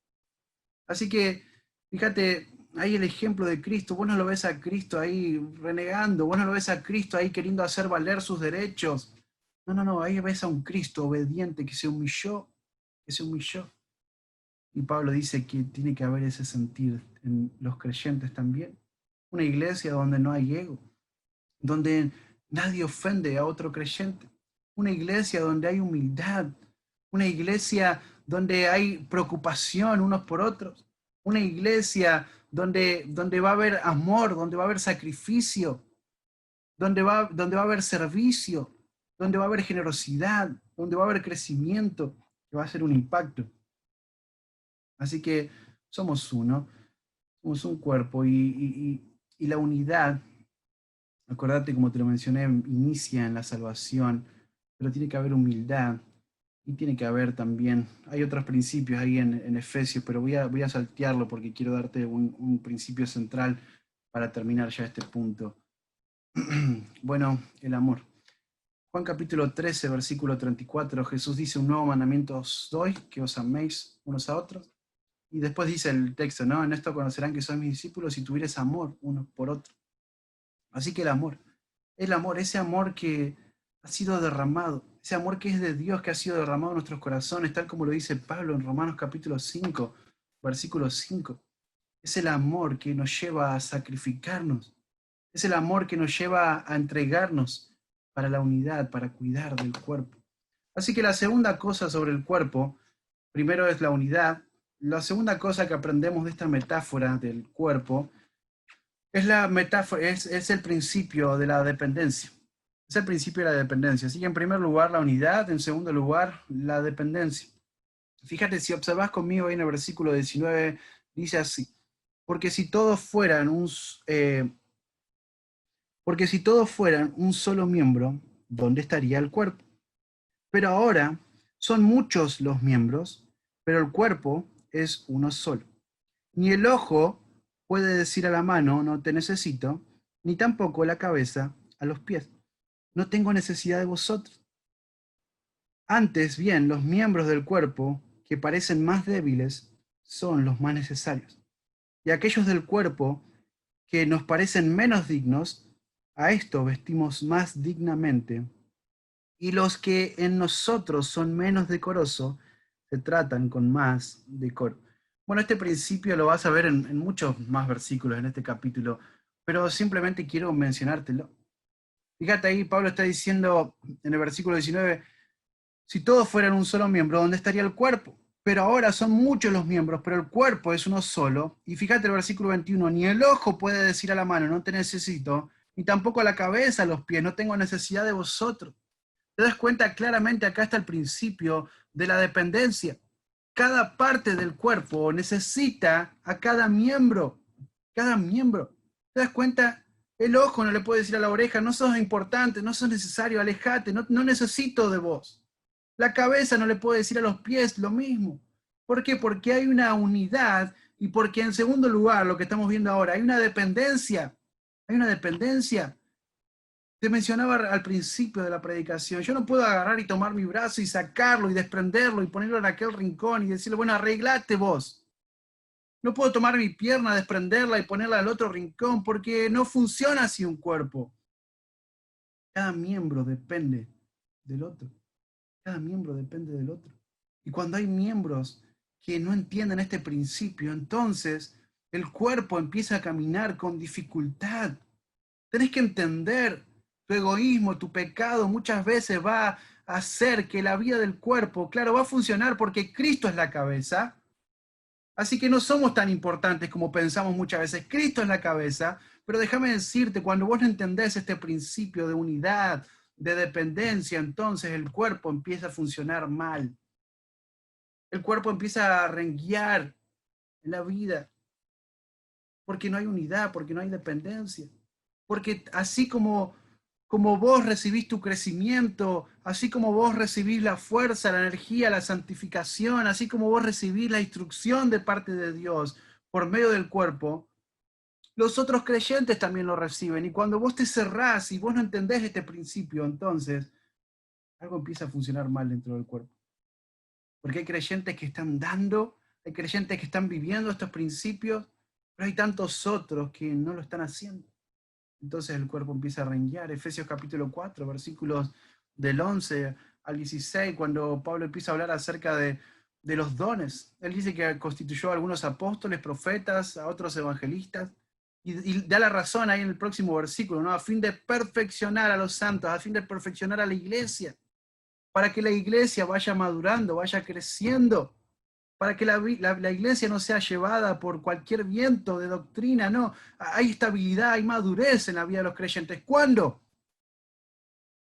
Así que, fíjate, ahí el ejemplo de Cristo, vos no lo ves a Cristo ahí renegando, vos no lo ves a Cristo ahí queriendo hacer valer sus derechos. No, ahí ves a un Cristo obediente que se humilló, que se humilló. Y Pablo dice que tiene que haber ese sentir en los creyentes también. Una iglesia donde no hay ego, donde nadie ofende a otro creyente. Una iglesia donde hay humildad. Una iglesia donde hay preocupación unos por otros. Una iglesia donde va a haber amor, donde va a haber sacrificio, donde va a haber servicio, donde va a haber generosidad, donde va a haber crecimiento, que va a ser un impacto. Así que somos un cuerpo y la unidad, acordate como te lo mencioné, inicia en la salvación, pero tiene que haber humildad y tiene que haber también, hay otros principios ahí en Efesios, pero voy a saltearlo porque quiero darte un principio central para terminar ya este punto. Bueno, el amor. Juan capítulo 13, versículo 34, Jesús dice, un nuevo mandamiento os doy, que os améis unos a otros. Y después dice el texto, ¿no? En esto conocerán que sois mis discípulos si tuvieres amor uno por otro. Así que el amor, ese amor que ha sido derramado, ese amor que es de Dios, que ha sido derramado en nuestros corazones, tal como lo dice Pablo en Romanos capítulo 5, versículo 5. Es el amor que nos lleva a sacrificarnos, es el amor que nos lleva a entregarnos para la unidad, para cuidar del cuerpo. Así que la segunda cosa sobre el cuerpo, primero es la unidad. La segunda cosa que aprendemos de esta metáfora del cuerpo es la metáfora, es el principio de la dependencia. Es el principio de la dependencia. Así que en primer lugar la unidad, en segundo lugar la dependencia. Fíjate, si observas conmigo ahí en el versículo 19, dice así, porque si todos fueran porque si todos fueran un solo miembro, ¿dónde estaría el cuerpo? Pero ahora son muchos los miembros, pero el cuerpo es uno solo. Ni el ojo puede decir a la mano, no te necesito, ni tampoco la cabeza a los pies, no tengo necesidad de vosotros. Antes bien, los miembros del cuerpo que parecen más débiles son los más necesarios. Y aquellos del cuerpo que nos parecen menos dignos, a esto vestimos más dignamente. Y los que en nosotros son menos decorosos, se tratan con más decoro. Bueno, este principio lo vas a ver en muchos más versículos en este capítulo, pero simplemente quiero mencionártelo. Fíjate ahí, Pablo está diciendo en el versículo 19, si todos fueran un solo miembro, ¿dónde estaría el cuerpo? Pero ahora son muchos los miembros, pero el cuerpo es uno solo. Y fíjate el versículo 21, ni el ojo puede decir a la mano, no te necesito, ni tampoco a la cabeza, a los pies, no tengo necesidad de vosotros. Te das cuenta claramente, acá está el principio de la dependencia. Cada parte del cuerpo necesita a cada miembro, cada miembro. ¿Te das cuenta? El ojo no le puede decir a la oreja, no sos importante, no sos necesario, alejate, no necesito de vos. La cabeza no le puede decir a los pies lo mismo. ¿Por qué? Porque hay una unidad y porque en segundo lugar, lo que estamos viendo ahora, hay una dependencia. Hay una dependencia. Te mencionaba al principio de la predicación, yo no puedo agarrar y tomar mi brazo y sacarlo y desprenderlo y ponerlo en aquel rincón y decirle, bueno, arreglate vos. No puedo tomar mi pierna, desprenderla y ponerla al otro rincón porque no funciona así un cuerpo. Cada miembro depende del otro. Cada miembro depende del otro. Y cuando hay miembros que no entienden este principio, entonces el cuerpo empieza a caminar con dificultad. Tenés que entender, tu egoísmo, tu pecado muchas veces va a hacer que la vida del cuerpo, claro, va a funcionar porque Cristo es la cabeza. Así que no somos tan importantes como pensamos muchas veces. Cristo es la cabeza, pero déjame decirte, cuando vos no entendés este principio de unidad, de dependencia, entonces el cuerpo empieza a funcionar mal. El cuerpo empieza a renguear en la vida, porque no hay unidad, porque no hay dependencia. Porque así como vos recibís tu crecimiento, así como vos recibís la fuerza, la energía, la santificación, así como vos recibís la instrucción de parte de Dios por medio del cuerpo, los otros creyentes también lo reciben. Y cuando vos te cerrás y vos no entendés este principio, entonces algo empieza a funcionar mal dentro del cuerpo. Porque hay creyentes que están dando, hay creyentes que están viviendo estos principios, pero hay tantos otros que no lo están haciendo. Entonces el cuerpo empieza a renguear. Efesios capítulo 4, versículos del 11 al 16, cuando Pablo empieza a hablar acerca de los dones. Él dice que constituyó a algunos apóstoles, profetas, a otros evangelistas, y da la razón ahí en el próximo versículo, ¿no? A fin de perfeccionar a los santos, a fin de perfeccionar a la iglesia, para que la iglesia vaya madurando, vaya creciendo, para que la iglesia no sea llevada por cualquier viento de doctrina, no. Hay estabilidad, hay madurez en la vida de los creyentes. ¿Cuándo?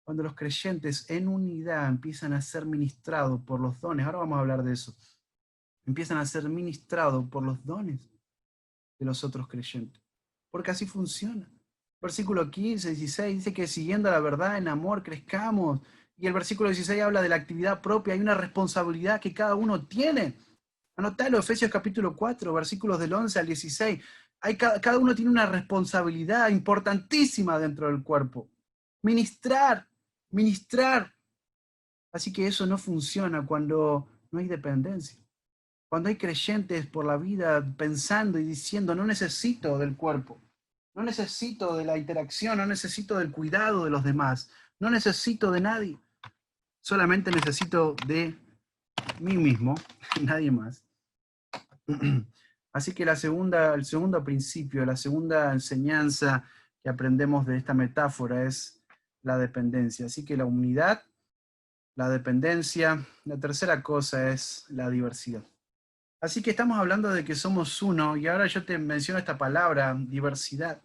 Cuando los creyentes en unidad empiezan a ser ministrados por los dones. Ahora vamos a hablar de eso. Empiezan a ser ministrados por los dones de los otros creyentes. Porque así funciona. Versículo 15, 16 dice que siguiendo la verdad en amor crezcamos. Y el versículo 16 habla de la actividad propia. Hay una responsabilidad que cada uno tiene. Anotalo, Efesios capítulo 4, versículos del 11 al 16. Cada uno tiene una responsabilidad importantísima dentro del cuerpo. Ministrar, ministrar. Así que eso no funciona cuando no hay dependencia. Cuando hay creyentes por la vida pensando y diciendo, no necesito del cuerpo, no necesito de la interacción, no necesito del cuidado de los demás, no necesito de nadie, solamente necesito de mí mismo, nadie más. Así que el segundo principio, la segunda enseñanza que aprendemos de esta metáfora es la dependencia. Así que la unidad, la dependencia, la tercera cosa es la diversidad. Así que estamos hablando de que somos uno y ahora yo te menciono esta palabra, diversidad.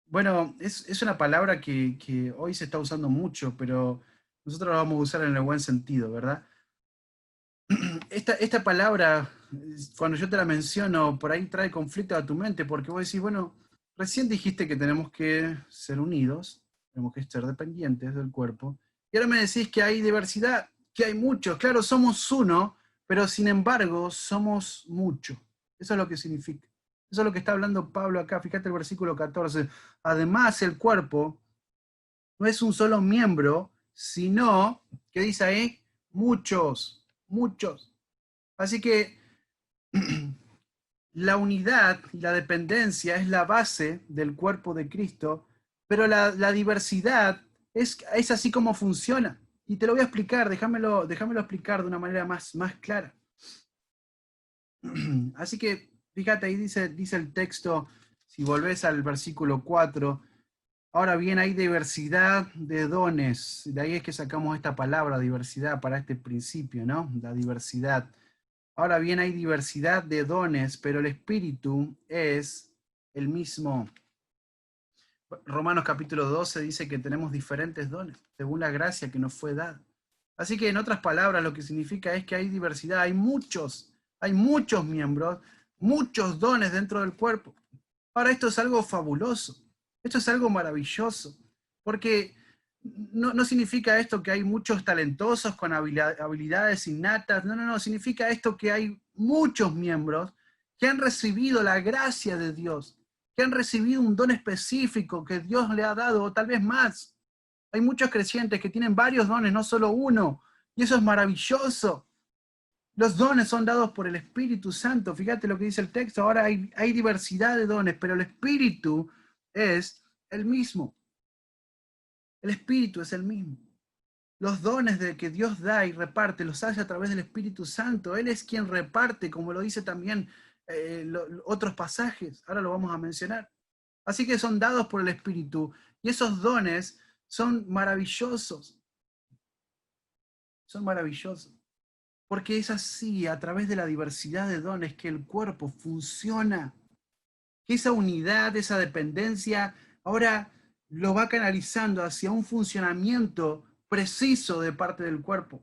Bueno, es una palabra que hoy se está usando mucho, pero nosotros la vamos a usar en el buen sentido, ¿verdad? Esta palabra, cuando yo te la menciono, por ahí trae conflicto a tu mente, porque vos decís, bueno, recién dijiste que tenemos que ser unidos, tenemos que ser dependientes del cuerpo, y ahora me decís que hay diversidad, que hay muchos. Claro, somos uno, pero sin embargo somos mucho. Eso es lo que significa. Eso es lo que está hablando Pablo acá. Fíjate el versículo 14. Además, el cuerpo no es un solo miembro, sino, ¿qué dice ahí? Muchos, muchos. Así que la unidad y la dependencia es la base del cuerpo de Cristo, pero la diversidad es así como funciona. Y te lo voy a explicar, déjamelo explicar de una manera más clara. Así que, fíjate, ahí dice el texto, si volvés al versículo 4, ahora bien hay diversidad de dones, de ahí es que sacamos esta palabra diversidad para este principio, ¿no? La diversidad. Ahora bien, hay diversidad de dones, pero el Espíritu es el mismo. Romanos capítulo 12 dice que tenemos diferentes dones, según la gracia que nos fue dada. Así que en otras palabras, lo que significa es que hay diversidad, hay muchos miembros, muchos dones dentro del cuerpo. Ahora, esto es algo fabuloso, esto es algo maravilloso, porque no significa esto que hay muchos talentosos con habilidades innatas, no, significa esto que hay muchos miembros que han recibido la gracia de Dios, que han recibido un don específico que Dios le ha dado, o tal vez más. Hay muchos creyentes que tienen varios dones, no solo uno, y eso es maravilloso. Los dones son dados por el Espíritu Santo. Fíjate lo que dice el texto. Ahora hay diversidad de dones, pero el Espíritu es el mismo. El Espíritu es el mismo. Los dones de que Dios da y reparte los hace a través del Espíritu Santo. Él es quien reparte, como lo dice también otros pasajes. Ahora lo vamos a mencionar. Así que son dados por el Espíritu. Y esos dones son maravillosos. Son maravillosos. Porque es así, a través de la diversidad de dones, que el cuerpo funciona. Que esa unidad, esa dependencia, ahora lo va canalizando hacia un funcionamiento preciso de parte del cuerpo.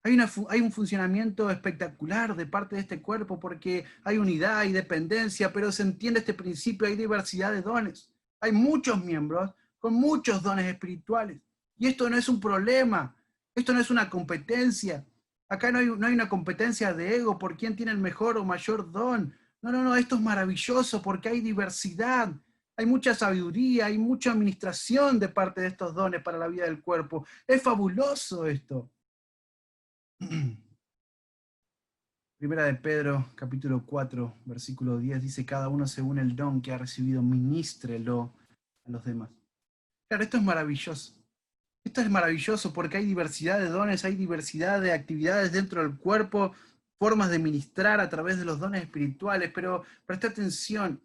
Hay un funcionamiento espectacular de parte de este cuerpo porque hay unidad, hay dependencia, pero se entiende este principio, hay diversidad de dones. Hay muchos miembros con muchos dones espirituales. Y esto no es un problema, esto no es una competencia. Acá no hay una competencia de ego por quién tiene el mejor o mayor don. No, esto es maravilloso porque hay diversidad, hay mucha sabiduría, hay mucha administración de parte de estos dones para la vida del cuerpo. Es fabuloso esto. Primera de Pedro, capítulo 4, versículo 10, dice: cada uno según el don que ha recibido, ministrelo a los demás. Claro, esto es maravilloso. Esto es maravilloso porque hay diversidad de dones, hay diversidad de actividades dentro del cuerpo, formas de ministrar a través de los dones espirituales, pero presta atención,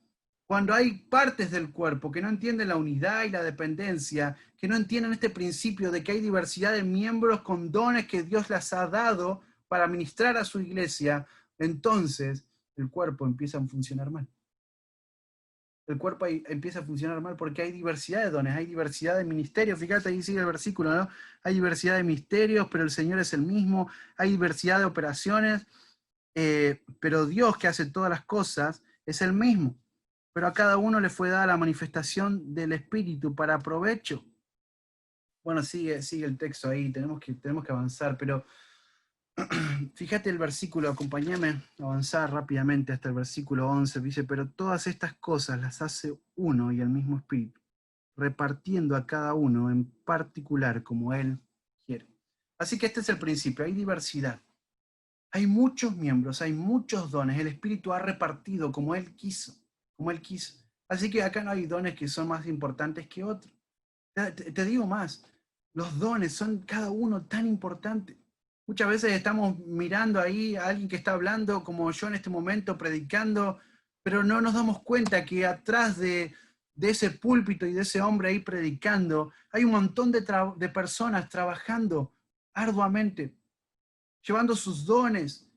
cuando hay partes del cuerpo que no entienden la unidad y la dependencia, que no entienden este principio de que hay diversidad de miembros con dones que Dios les ha dado para ministrar a su iglesia, entonces el cuerpo empieza a funcionar mal. El cuerpo empieza a funcionar mal porque hay diversidad de dones, hay diversidad de ministerios. Fíjate, ahí sigue el versículo, ¿no? Hay diversidad de misterios, pero el Señor es el mismo. Hay diversidad de operaciones, pero Dios, que hace todas las cosas, es el mismo. Pero a cada uno le fue dada la manifestación del Espíritu para provecho. Bueno, sigue el texto ahí, tenemos que avanzar, pero fíjate el versículo, acompáñame a avanzar rápidamente hasta el versículo 11. Dice: pero todas estas cosas las hace uno y el mismo Espíritu, repartiendo a cada uno en particular como Él quiere. Así que este es el principio, hay diversidad. Hay muchos miembros, hay muchos dones. El Espíritu ha repartido como Él quiso, como Él quiso. Así que acá no hay dones que son más importantes que otros. Te digo más, los dones son cada uno tan importante. Muchas veces estamos mirando ahí a alguien que está hablando, como yo en este momento, predicando, pero no nos damos cuenta que atrás de ese púlpito y de ese hombre ahí predicando, hay un montón de personas trabajando arduamente, llevando sus dones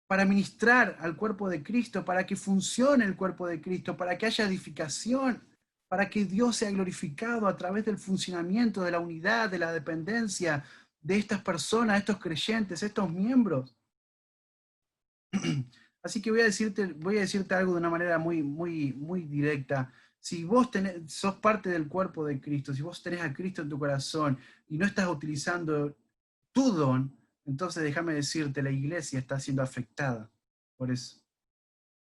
para ministrar al cuerpo de Cristo, para que funcione el cuerpo de Cristo, para que haya edificación, para que Dios sea glorificado a través del funcionamiento, de la unidad, de la dependencia de estas personas, estos creyentes, estos miembros. Así que voy a decirte algo de una manera muy directa. Si vos sos parte del cuerpo de Cristo, si vos tenés a Cristo en tu corazón y no estás utilizando tu don, entonces déjame decirte, la iglesia está siendo afectada por eso.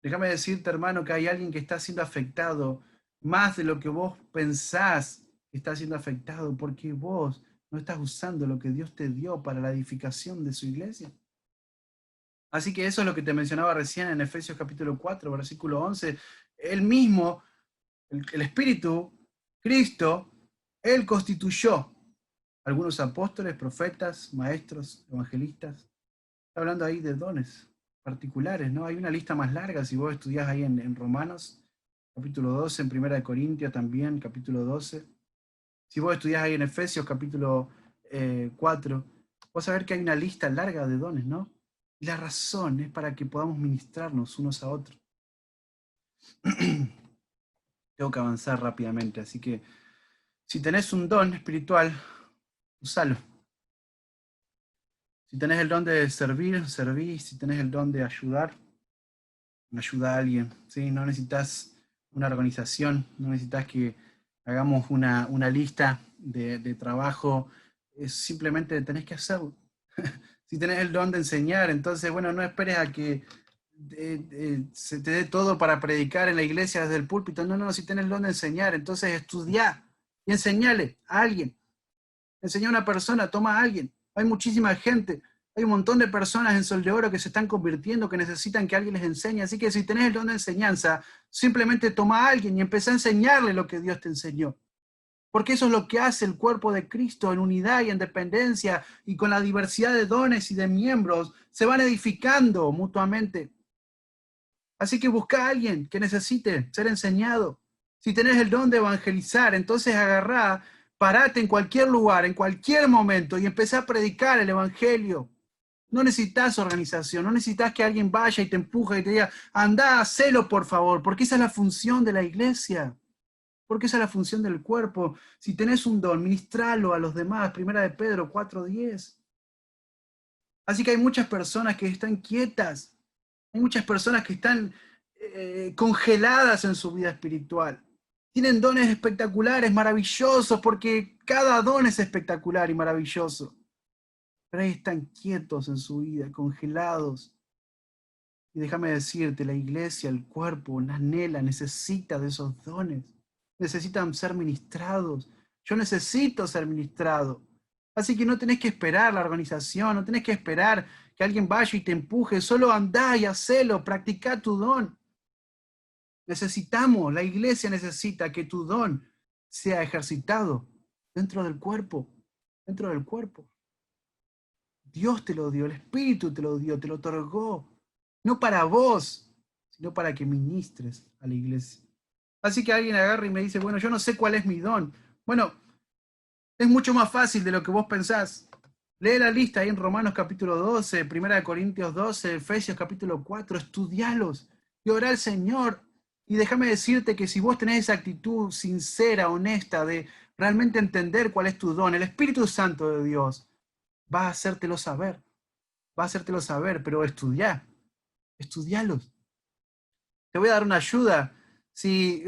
Déjame decirte, hermano, que hay alguien que está siendo afectado más de lo que vos pensás que está siendo afectado, porque vos no estás usando lo que Dios te dio para la edificación de su iglesia. Así que eso es lo que te mencionaba recién en Efesios capítulo 4, versículo 11. Él mismo, el Espíritu, Cristo, Él constituyó algunos apóstoles, profetas, maestros, evangelistas. Está hablando ahí de dones particulares, ¿no? Hay una lista más larga, si vos estudiás ahí en Romanos, capítulo 12, en Primera de Corintios también, capítulo 12. Si vos estudiás ahí en Efesios, capítulo 4, vas a ver que hay una lista larga de dones, ¿no? Y la razón es para que podamos ministrarnos unos a otros. Tengo que avanzar rápidamente, así que si tenés un don espiritual, usalo. Si tenés el don de servir, serví. Si tenés el don de ayudar, ayuda a alguien. ¿Sí? No necesitas una organización, no necesitas que hagamos una lista de trabajo, simplemente tenés que hacerlo. Si tenés el don de enseñar, entonces, bueno, no esperes a que se te dé todo para predicar en la iglesia desde el púlpito. No, no, si tenés el don de enseñar, entonces estudiá y enseñale a alguien. Enseña a una persona, toma a alguien. Hay muchísima gente, hay un montón de personas en Sol de Oro que se están convirtiendo, que necesitan que alguien les enseñe. Así que si tenés el don de enseñanza, simplemente toma a alguien y empezá a enseñarle lo que Dios te enseñó. Porque eso es lo que hace el cuerpo de Cristo en unidad y en dependencia y con la diversidad de dones y de miembros. Se van edificando mutuamente. Así que busca a alguien que necesite ser enseñado. Si tenés el don de evangelizar, entonces agarrá, parate en cualquier lugar, en cualquier momento y empecé a predicar el evangelio. No necesitas organización, no necesitas que alguien vaya y te empuje y te diga, andá, hacelo por favor, porque esa es la función de la iglesia, porque esa es la función del cuerpo. Si tenés un don, ministralo a los demás, 1 de Pedro 4:10. Así que hay muchas personas que están quietas, hay muchas personas que están congeladas en su vida espiritual. Tienen dones espectaculares, maravillosos, porque cada don es espectacular y maravilloso. Pero ahí están quietos en su vida, congelados. Y déjame decirte, la iglesia, el cuerpo, anhela, necesita de esos dones. Necesitan ser ministrados. Yo necesito ser ministrado. Así que no tenés que esperar la organización, no tenés que esperar que alguien vaya y te empuje. Solo andá y hacelo, practicá tu don. Necesitamos, la iglesia necesita que tu don sea ejercitado dentro del cuerpo, dentro del cuerpo. Dios te lo dio, el Espíritu te lo dio, te lo otorgó, no para vos, sino para que ministres a la iglesia. Así que alguien agarra y me dice, bueno, yo no sé cuál es mi don. Bueno, es mucho más fácil de lo que vos pensás. Lee la lista ahí en Romanos capítulo 12, 1 Corintios 12, Efesios capítulo 4, estudialos y orá al Señor. Y déjame decirte que si vos tenés esa actitud sincera, honesta, de realmente entender cuál es tu don, el Espíritu Santo de Dios va a hacértelo saber, pero estudialos. Te voy a dar una ayuda. Si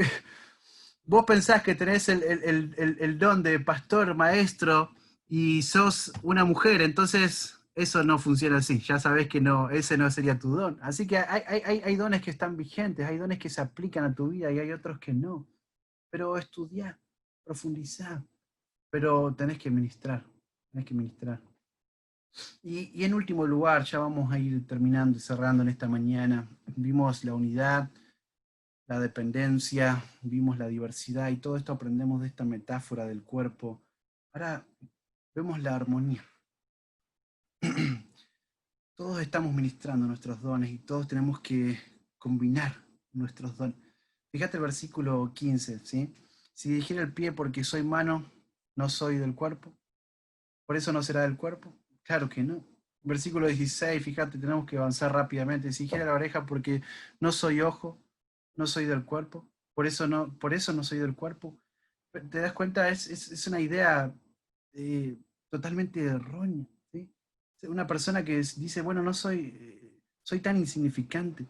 vos pensás que tenés el don de pastor, maestro, y sos una mujer, entonces eso no funciona así. Ya sabés que no, ese no sería tu don. Así que hay dones que están vigentes, hay dones que se aplican a tu vida y hay otros que no. Pero estudiá, profundizá, pero tenés que ministrar, tenés que ministrar. Y en último lugar, ya vamos a ir terminando y cerrando en esta mañana, vimos la unidad, la dependencia, vimos la diversidad y todo esto aprendemos de esta metáfora del cuerpo. Ahora vemos la armonía. Todos estamos ministrando nuestros dones y todos tenemos que combinar nuestros dones. Fíjate el versículo 15, ¿sí? Si dijera el pie porque soy mano, no soy del cuerpo, por eso no será del cuerpo. Claro que no. Versículo 16, fíjate, tenemos que avanzar rápidamente. Si dijera la oreja porque no soy ojo, no soy del cuerpo, por eso no soy del cuerpo. ¿Te das cuenta? Es una idea totalmente errónea, ¿sí? Una persona que dice, bueno, no soy, soy tan insignificante.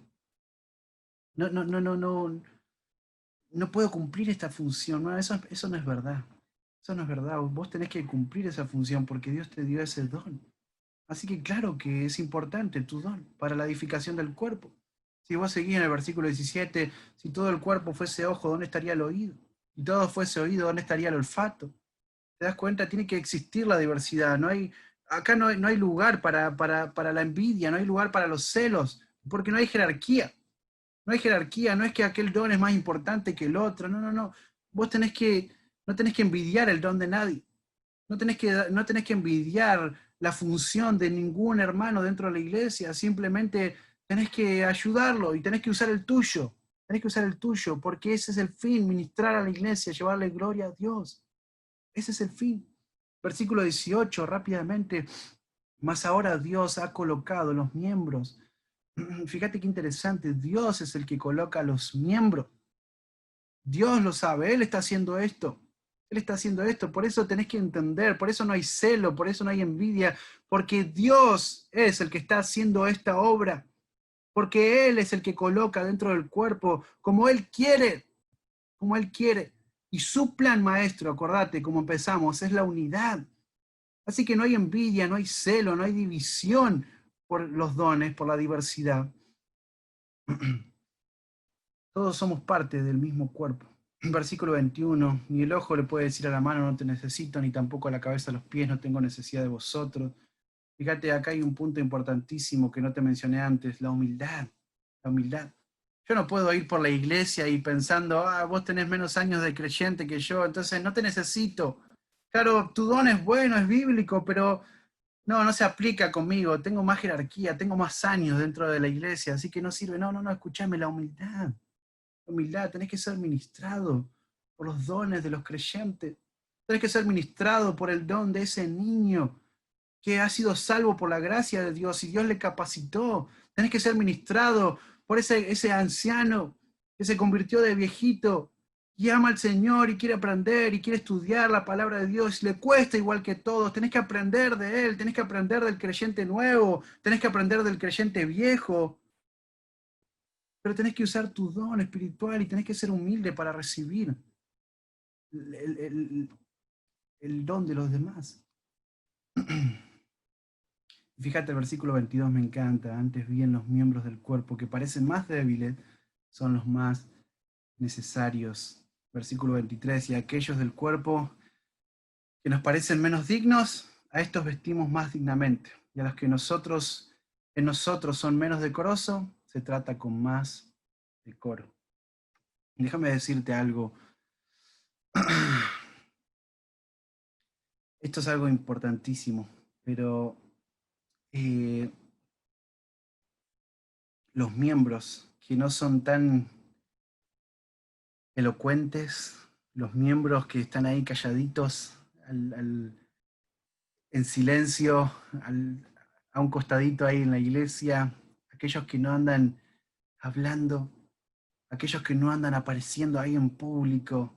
No, no, no, no, no, no puedo cumplir esta función. No, eso no es verdad. Eso no es verdad. Vos tenés que cumplir esa función porque Dios te dio ese don. Así que claro que es importante tu don para la edificación del cuerpo. Si vos seguís en el versículo 17, si todo el cuerpo fuese ojo, ¿dónde estaría el oído? Y todo fuese oído, ¿dónde estaría el olfato? ¿Te das cuenta? Tiene que existir la diversidad. Acá no hay lugar para la envidia, no hay lugar para los celos, porque no hay jerarquía. No hay jerarquía, no es que aquel don es más importante que el otro. No, no, no. Vos no tenés que envidiar el don de nadie. No tenés que envidiar la función de ningún hermano dentro de la iglesia, simplemente tenés que ayudarlo y tenés que usar el tuyo. Tenés que usar el tuyo, porque ese es el fin, ministrar a la iglesia, llevarle gloria a Dios. Ese es el fin. Versículo 18, rápidamente. Mas ahora Dios ha colocado los miembros. Fíjate qué interesante, Dios es el que coloca los miembros. Dios lo sabe, Él está haciendo esto. Él está haciendo esto, por eso tenés que entender, por eso no hay celo, por eso no hay envidia, porque Dios es el que está haciendo esta obra, porque Él es el que coloca dentro del cuerpo como Él quiere. como Él quiere. Y su plan, maestro, acordate, como empezamos, es la unidad. Así que no hay envidia, no hay celo, no hay división por los dones, por la diversidad. Todos somos parte del mismo cuerpo. Versículo 21, ni el ojo le puede decir a la mano, no te necesito, ni tampoco a la cabeza a los pies, no tengo necesidad de vosotros. Fíjate, acá hay un punto importantísimo que no te mencioné antes, la humildad. La humildad. Yo no puedo ir por la iglesia y pensando, vos tenés menos años de creyente que yo, entonces no te necesito. Claro, tu don es bueno, es bíblico, pero no se aplica conmigo. Tengo más jerarquía, tengo más años dentro de la iglesia, así que no sirve. No, escúchame, la humildad. La humildad, tenés que ser ministrado por los dones de los creyentes. Tenés que ser ministrado por el don de ese niño que ha sido salvo por la gracia de Dios y Dios le capacitó. Tenés que ser ministrado por ese anciano que se convirtió de viejito y ama al Señor y quiere aprender y quiere estudiar la palabra de Dios. Le cuesta igual que todos. Tenés que aprender de él, tenés que aprender del creyente nuevo, tenés que aprender del creyente viejo. Pero tenés que usar tu don espiritual y tenés que ser humilde para recibir el, el- el don de los demás. Fíjate, el versículo 22 me encanta. Antes bien los miembros del cuerpo que parecen más débiles son los más necesarios. Versículo 23, y aquellos del cuerpo que nos parecen menos dignos, a estos vestimos más dignamente. Y a los que en nosotros son menos decorosos, se trata con más decoro. Déjame decirte algo. Esto es algo importantísimo, pero eh, los miembros que no son tan elocuentes, los miembros que están ahí calladitos, en silencio, a un costadito ahí en la iglesia, aquellos que no andan hablando, aquellos que no andan apareciendo ahí en público,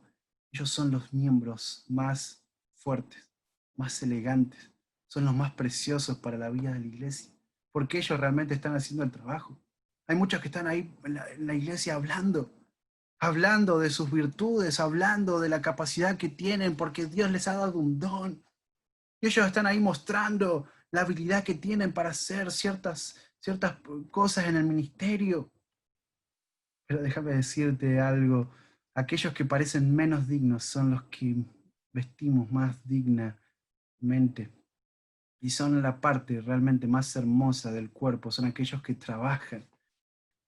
ellos son los miembros más fuertes, más elegantes, son los más preciosos para la vida de la iglesia, porque ellos realmente están haciendo el trabajo. Hay muchos que están ahí en la iglesia hablando de sus virtudes, hablando de la capacidad que tienen, porque Dios les ha dado un don. Y ellos están ahí mostrando la habilidad que tienen para hacer ciertas cosas en el ministerio. Pero déjame decirte algo, aquellos que parecen menos dignos son los que vestimos más dignamente. Y son la parte realmente más hermosa del cuerpo, son aquellos que trabajan.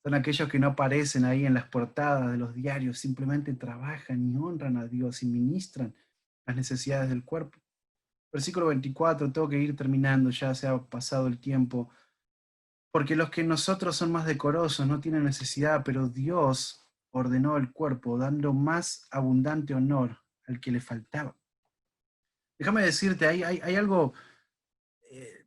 Son aquellos que no aparecen ahí en las portadas de los diarios, simplemente trabajan y honran a Dios y ministran las necesidades del cuerpo. Versículo 24, tengo que ir terminando, ya se ha pasado el tiempo, porque los que nosotros son más decorosos no tienen necesidad, pero Dios ordenó el cuerpo, dando más abundante honor al que le faltaba. Déjame decirte, hay algo eh,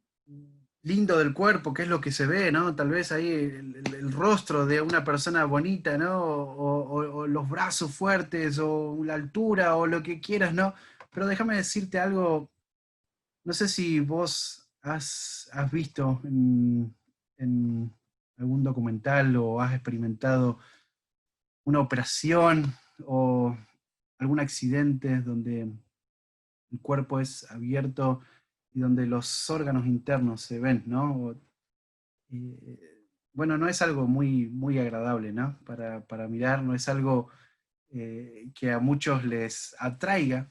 lindo del cuerpo, que es lo que se ve, ¿no? Tal vez ahí el rostro de una persona bonita, ¿no? O los brazos fuertes, o la altura, o lo que quieras, ¿no? Pero déjame decirte algo, no sé si vos has visto en algún documental o has experimentado una operación o algún accidente donde el cuerpo es abierto y donde los órganos internos se ven, ¿no? Bueno, no es algo muy agradable, ¿no? Para mirar, no es algo que a muchos les atraiga,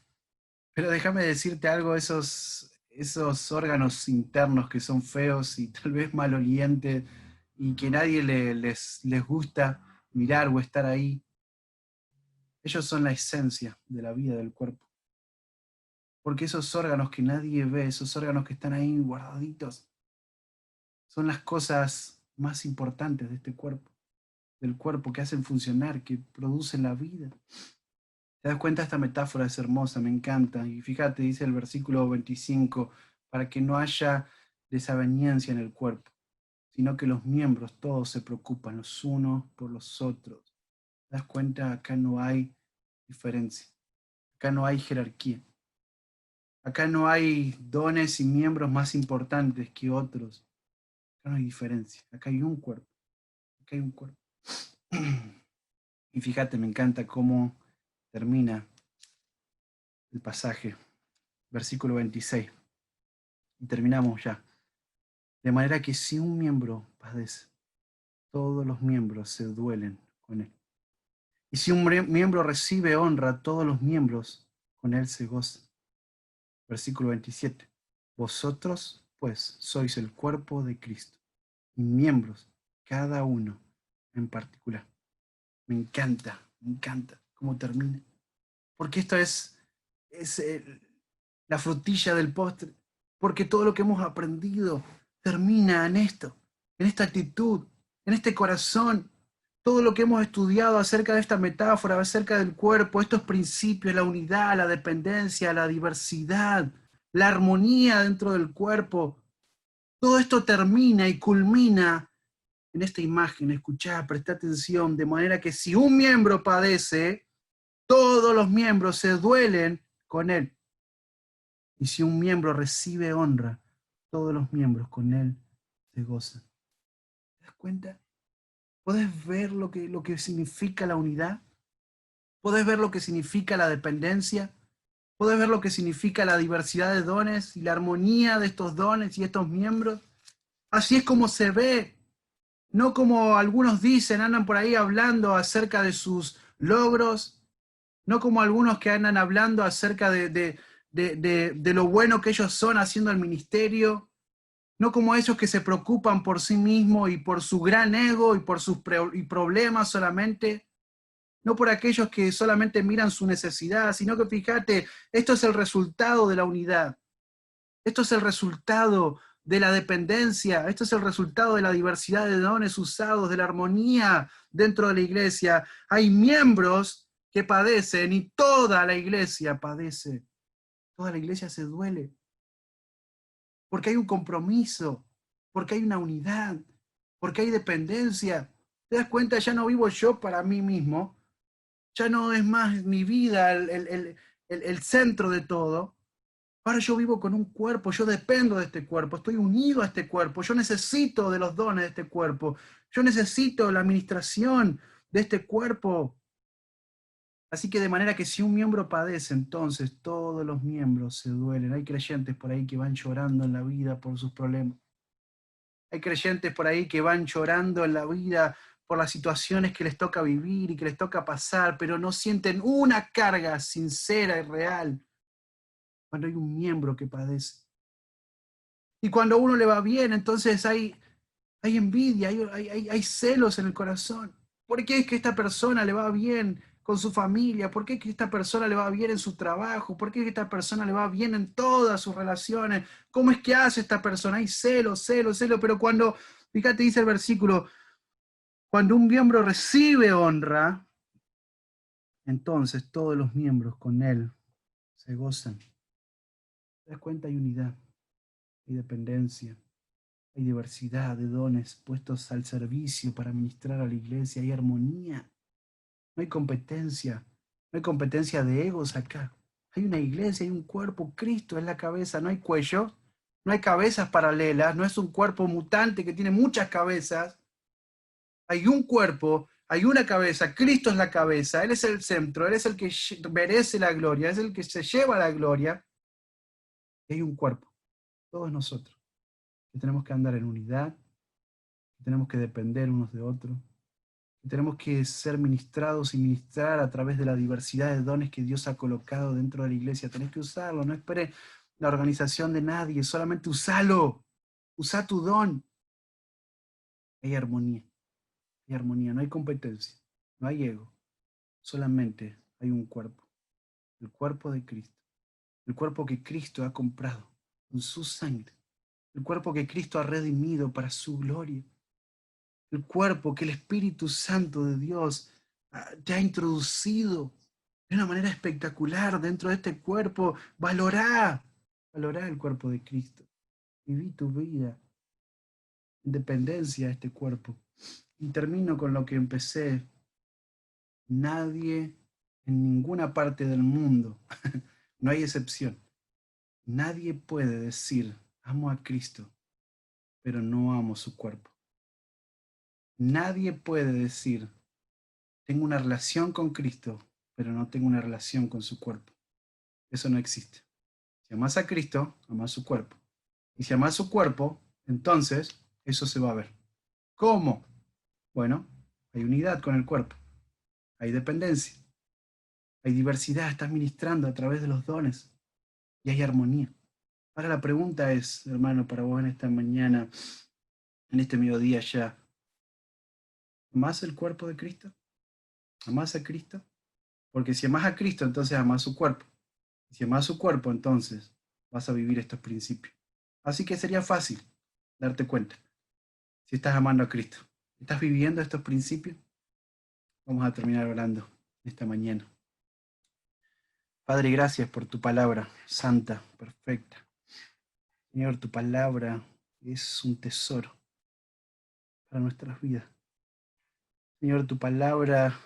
pero déjame decirte algo, esos órganos internos que son feos y tal vez malolientes y que nadie les gusta mirar o estar ahí, ellos son la esencia de la vida del cuerpo. Porque esos órganos que nadie ve, esos órganos que están ahí guardaditos, son las cosas más importantes de este cuerpo, del cuerpo que hacen funcionar, que producen la vida. ¿Te das cuenta? Esta metáfora es hermosa, me encanta. Y fíjate, dice el versículo 25, para que no haya desaveniencia en el cuerpo, sino que los miembros todos se preocupan los unos por los otros. ¿Te das cuenta? Acá no hay diferencia, acá no hay jerarquía, acá no hay dones y miembros más importantes que otros, acá no hay diferencia, acá hay un cuerpo, acá hay un cuerpo. Y fíjate, me encanta cómo termina el pasaje, versículo 26, y terminamos ya. De manera que si un miembro padece, todos los miembros se duelen con él. Y si un miembro recibe honra, todos los miembros con él se gozan. Versículo 27. Vosotros, pues, sois el cuerpo de Cristo, y miembros, cada uno en particular. Me encanta cómo termina. Porque esto es la frutilla del postre. Porque todo lo que hemos aprendido termina en esto, en esta actitud, en este corazón. Todo lo que hemos estudiado acerca de esta metáfora, acerca del cuerpo, estos principios, la unidad, la dependencia, la diversidad, la armonía dentro del cuerpo, todo esto termina y culmina en esta imagen. Escuchá, presta atención, de manera que si un miembro padece, todos los miembros se duelen con él. Y si un miembro recibe honra, todos los miembros con él se gozan. ¿Te das cuenta? ¿Puedes ver lo que significa la unidad? ¿Puedes ver lo que significa la dependencia? ¿Puedes ver lo que significa la diversidad de dones y la armonía de estos dones y estos miembros? Así es como se ve, no como algunos dicen, andan por ahí hablando acerca de sus logros, no como algunos que andan hablando acerca de lo bueno que ellos son haciendo el ministerio, no como esos que se preocupan por sí mismos y por su gran ego y por sus problemas solamente, no por aquellos que solamente miran su necesidad, sino que fíjate, esto es el resultado de la unidad, esto es el resultado de la dependencia, esto es el resultado de la diversidad de dones usados, de la armonía dentro de la iglesia. Hay miembros que padecen y toda la iglesia padece, toda la iglesia se duele, porque hay un compromiso, porque hay una unidad, porque hay dependencia. ¿Te das cuenta? Ya no vivo yo para mí mismo, ya no es más mi vida el centro de todo. Ahora yo vivo con un cuerpo, yo dependo de este cuerpo, estoy unido a este cuerpo, yo necesito de los dones de este cuerpo, yo necesito la administración de este cuerpo. Así que de manera que si un miembro padece, entonces todos los miembros se duelen. Hay creyentes por ahí que van llorando en la vida por sus problemas. Hay creyentes por ahí que van llorando en la vida por las situaciones que les toca vivir y que les toca pasar, pero no sienten una carga sincera y real cuando hay un miembro que padece. Y cuando a uno le va bien, entonces hay envidia, hay celos en el corazón. ¿Por qué es que esta persona le va bien con su familia? ¿Por qué es que esta persona le va bien en su trabajo? ¿Por qué es que esta persona le va bien en todas sus relaciones? ¿Cómo es que hace esta persona? Hay celos, celos, celos, pero cuando, fíjate, dice el versículo, cuando un miembro recibe honra, entonces todos los miembros con él se gozan. ¿Te das cuenta? Hay unidad, hay dependencia. Hay diversidad de dones puestos al servicio para ministrar a la iglesia. Hay armonía. No hay competencia. No hay competencia de egos acá. Hay una iglesia, hay un cuerpo. Cristo es la cabeza. No hay cuello. No hay cabezas paralelas. No es un cuerpo mutante que tiene muchas cabezas. Hay un cuerpo. Hay una cabeza. Cristo es la cabeza. Él es el centro. Él es el que merece la gloria. Es el que se lleva la gloria. Y hay un cuerpo. Todos nosotros. Que tenemos que andar en unidad. Que tenemos que depender unos de otros. Tenemos que ser ministrados y ministrar a través de la diversidad de dones que Dios ha colocado dentro de la iglesia. Tenés que usarlo, no esperes la organización de nadie, solamente usalo. Usa tu don. Hay armonía, no hay competencia, no hay ego, solamente hay un cuerpo, el cuerpo de Cristo, el cuerpo que Cristo ha comprado con su sangre, el cuerpo que Cristo ha redimido para su gloria, el cuerpo que el Espíritu Santo de Dios te ha introducido de una manera espectacular dentro de este cuerpo. Valorá el cuerpo de Cristo. Viví tu vida en dependencia de este cuerpo. Y termino con lo que empecé. Nadie en ninguna parte del mundo, no hay excepción, nadie puede decir, amo a Cristo, pero no amo su cuerpo. Nadie puede decir, tengo una relación con Cristo, pero no tengo una relación con su cuerpo. Eso no existe. Si amas a Cristo, amas su cuerpo. Y si amas su cuerpo, entonces eso se va a ver. ¿Cómo? Bueno, hay unidad con el cuerpo, hay dependencia, hay diversidad, estás ministrando a través de los dones y hay armonía. Ahora la pregunta es, hermano, para vos en esta mañana, en este mediodía ya, ¿amás el cuerpo de Cristo? ¿Amás a Cristo? Porque si amás a Cristo, entonces amás su cuerpo. Y si amás su cuerpo, entonces vas a vivir estos principios. Así que sería fácil darte cuenta si estás amando a Cristo. ¿Estás viviendo estos principios? Vamos a terminar orando esta mañana. Padre, gracias por tu palabra santa, perfecta. Señor, tu palabra es un tesoro para nuestras vidas. Señor, tu palabra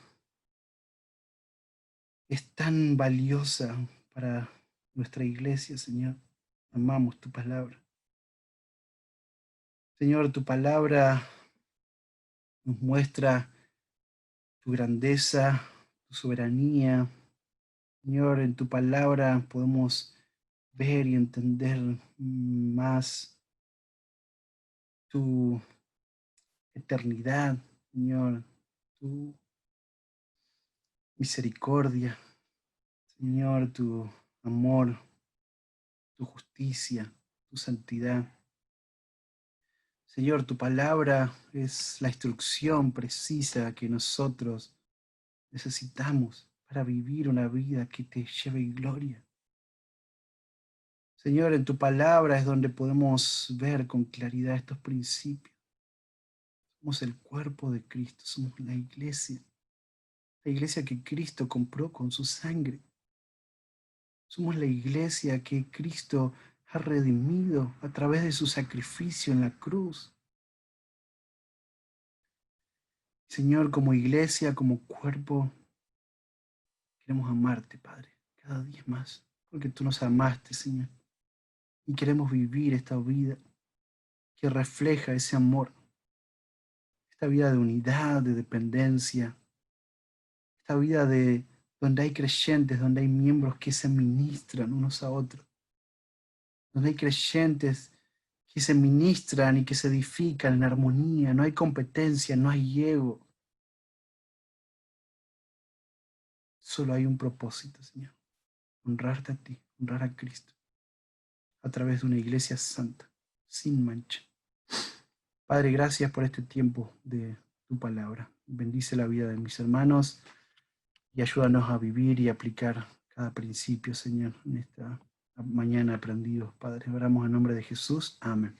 es tan valiosa para nuestra iglesia, Señor. Amamos tu palabra. Señor, tu palabra nos muestra tu grandeza, tu soberanía. Señor, en tu palabra podemos ver y entender más tu eternidad, Señor, tu misericordia, Señor, tu amor, tu justicia, tu santidad. Señor, tu palabra es la instrucción precisa que nosotros necesitamos para vivir una vida que te lleve gloria. Señor, en tu palabra es donde podemos ver con claridad estos principios. Somos el cuerpo de Cristo, somos la iglesia que Cristo compró con su sangre. Somos la iglesia que Cristo ha redimido a través de su sacrificio en la cruz. Señor, como iglesia, como cuerpo, queremos amarte, Padre, cada día más, porque tú nos amaste, Señor. Y queremos vivir esta vida que refleja ese amor, esta vida de unidad, de dependencia, esta vida de donde hay creyentes, donde hay miembros que se ministran unos a otros, donde hay creyentes que se ministran y que se edifican en armonía, no hay competencia, no hay ego, solo hay un propósito, Señor, honrarte a ti, honrar a Cristo, a través de una iglesia santa, sin mancha. Padre, gracias por este tiempo de tu palabra. Bendice la vida de mis hermanos y ayúdanos a vivir y aplicar cada principio, Señor, en esta mañana aprendidos. Padre, oramos en nombre de Jesús. Amén.